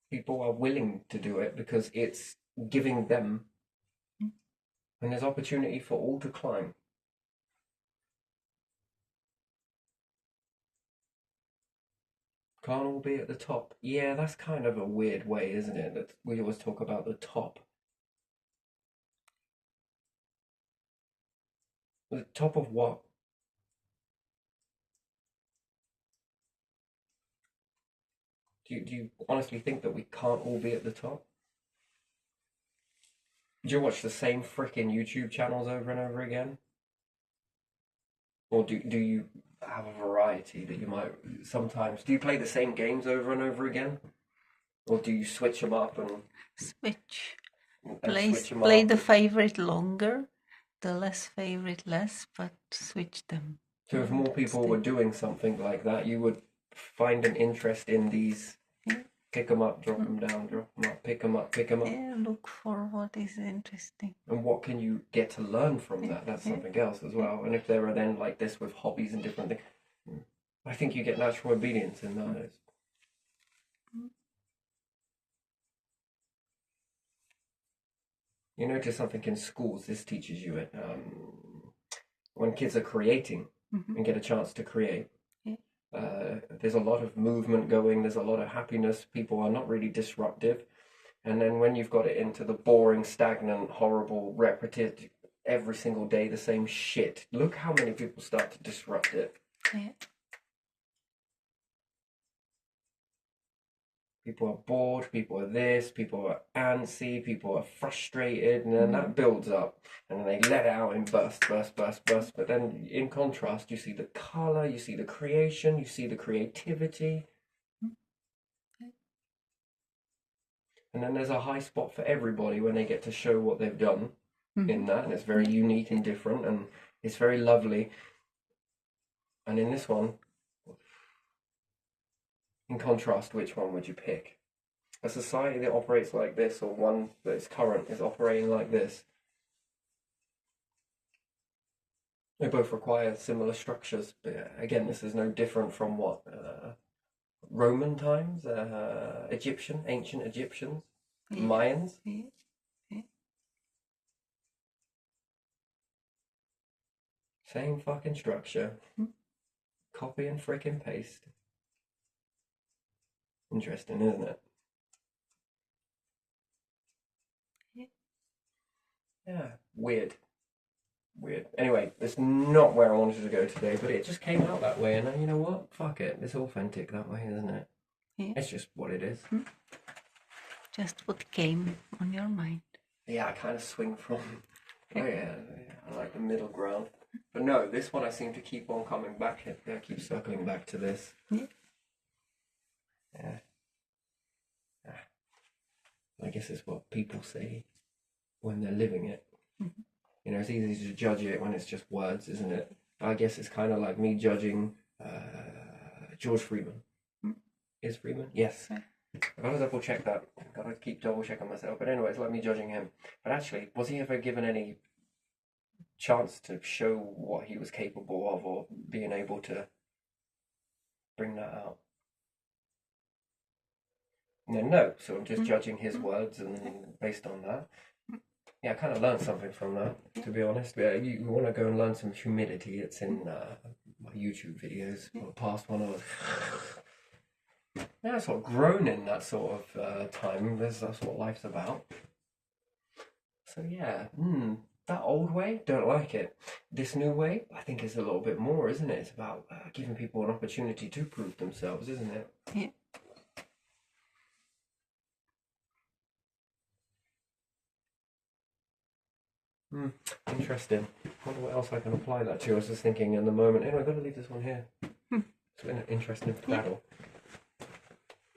People are willing to do it because it's giving them. And there's opportunity for all to climb. Can't all be at the top. Yeah, that's kind of a weird way, isn't it? That we always talk about the top. The top of what? Do you honestly think that we can't all be at the top? Do you watch the same freaking YouTube channels over and over again? Or do you have a variety that you might sometimes... Do you play the same games over and over again? Or do you switch them up and Switch. switch them Play up? the favorite longer, the less favorite less, but switch them. So if more people were doing something like that, you would find an interest in these. Pick them up, drop them down, drop them up, pick them up, pick them up. Yeah, look for what is interesting. And what can you get to learn from that? That's something else as well. And if there are then like this with hobbies and different things, I think you get natural obedience in those. You notice something in schools, this teaches you it. When kids are creating and get a chance to create, there's a lot of movement going, there's a lot of happiness, people are not really disruptive. And then when you've got it into the boring, stagnant, horrible, repetitive, every single day the same shit, look how many people start to disrupt it. Yeah. People are bored, people are this, people are antsy, people are frustrated, and then that builds up, and then they let it out in burst, burst, burst, burst. But then in contrast, you see the color, you see the creation, you see the creativity. And then there's a high spot for everybody when they get to show what they've done in that, and it's very unique and different, and it's very lovely. And in this one, in contrast, which one would you pick? A society that operates like this, or one that is current is operating like this? They both require similar structures, but again, this is no different from what Roman times, ancient Egyptians, Mayans. Same fucking structure. Copy and frickin' paste. Interesting, isn't it? Yeah, weird. Weird. Anyway, that's not where I wanted to go today, but it just came out that way, and you know what? Fuck it. It's authentic that way, isn't it? Yeah. It's just what it is. Just what came on your mind. Yeah, I kind of swing from. Oh yeah, I like the middle ground. But no, this one I seem to keep on coming back. I keep circling back to this. Yeah. Yeah. I guess it's what people say when they're living it. You know, it's easy to judge it when it's just words, isn't it? I guess it's kind of like me judging George Friedman. Is Friedman? Yes. I've got to double check that. I've got to keep double checking myself. But anyway, it's like me judging him. But actually, was he ever given any chance to show what he was capable of, or being able to bring that out? No. So I'm just judging his words, and based on that. Yeah, I kind of learned something from that, to be honest. Yeah, you want to go and learn some humility. It's in my YouTube videos. The past one, I was yeah, sort of grown in that sort of time. That's what life's about. So yeah, that old way, don't like it. This new way, I think, is a little bit more, isn't it? It's about giving people an opportunity to prove themselves, isn't it? Yeah. Interesting. Wonder what else I can apply that to. I was just thinking in the moment. Anyway, I'm going to leave this one here. It's been an interesting battle.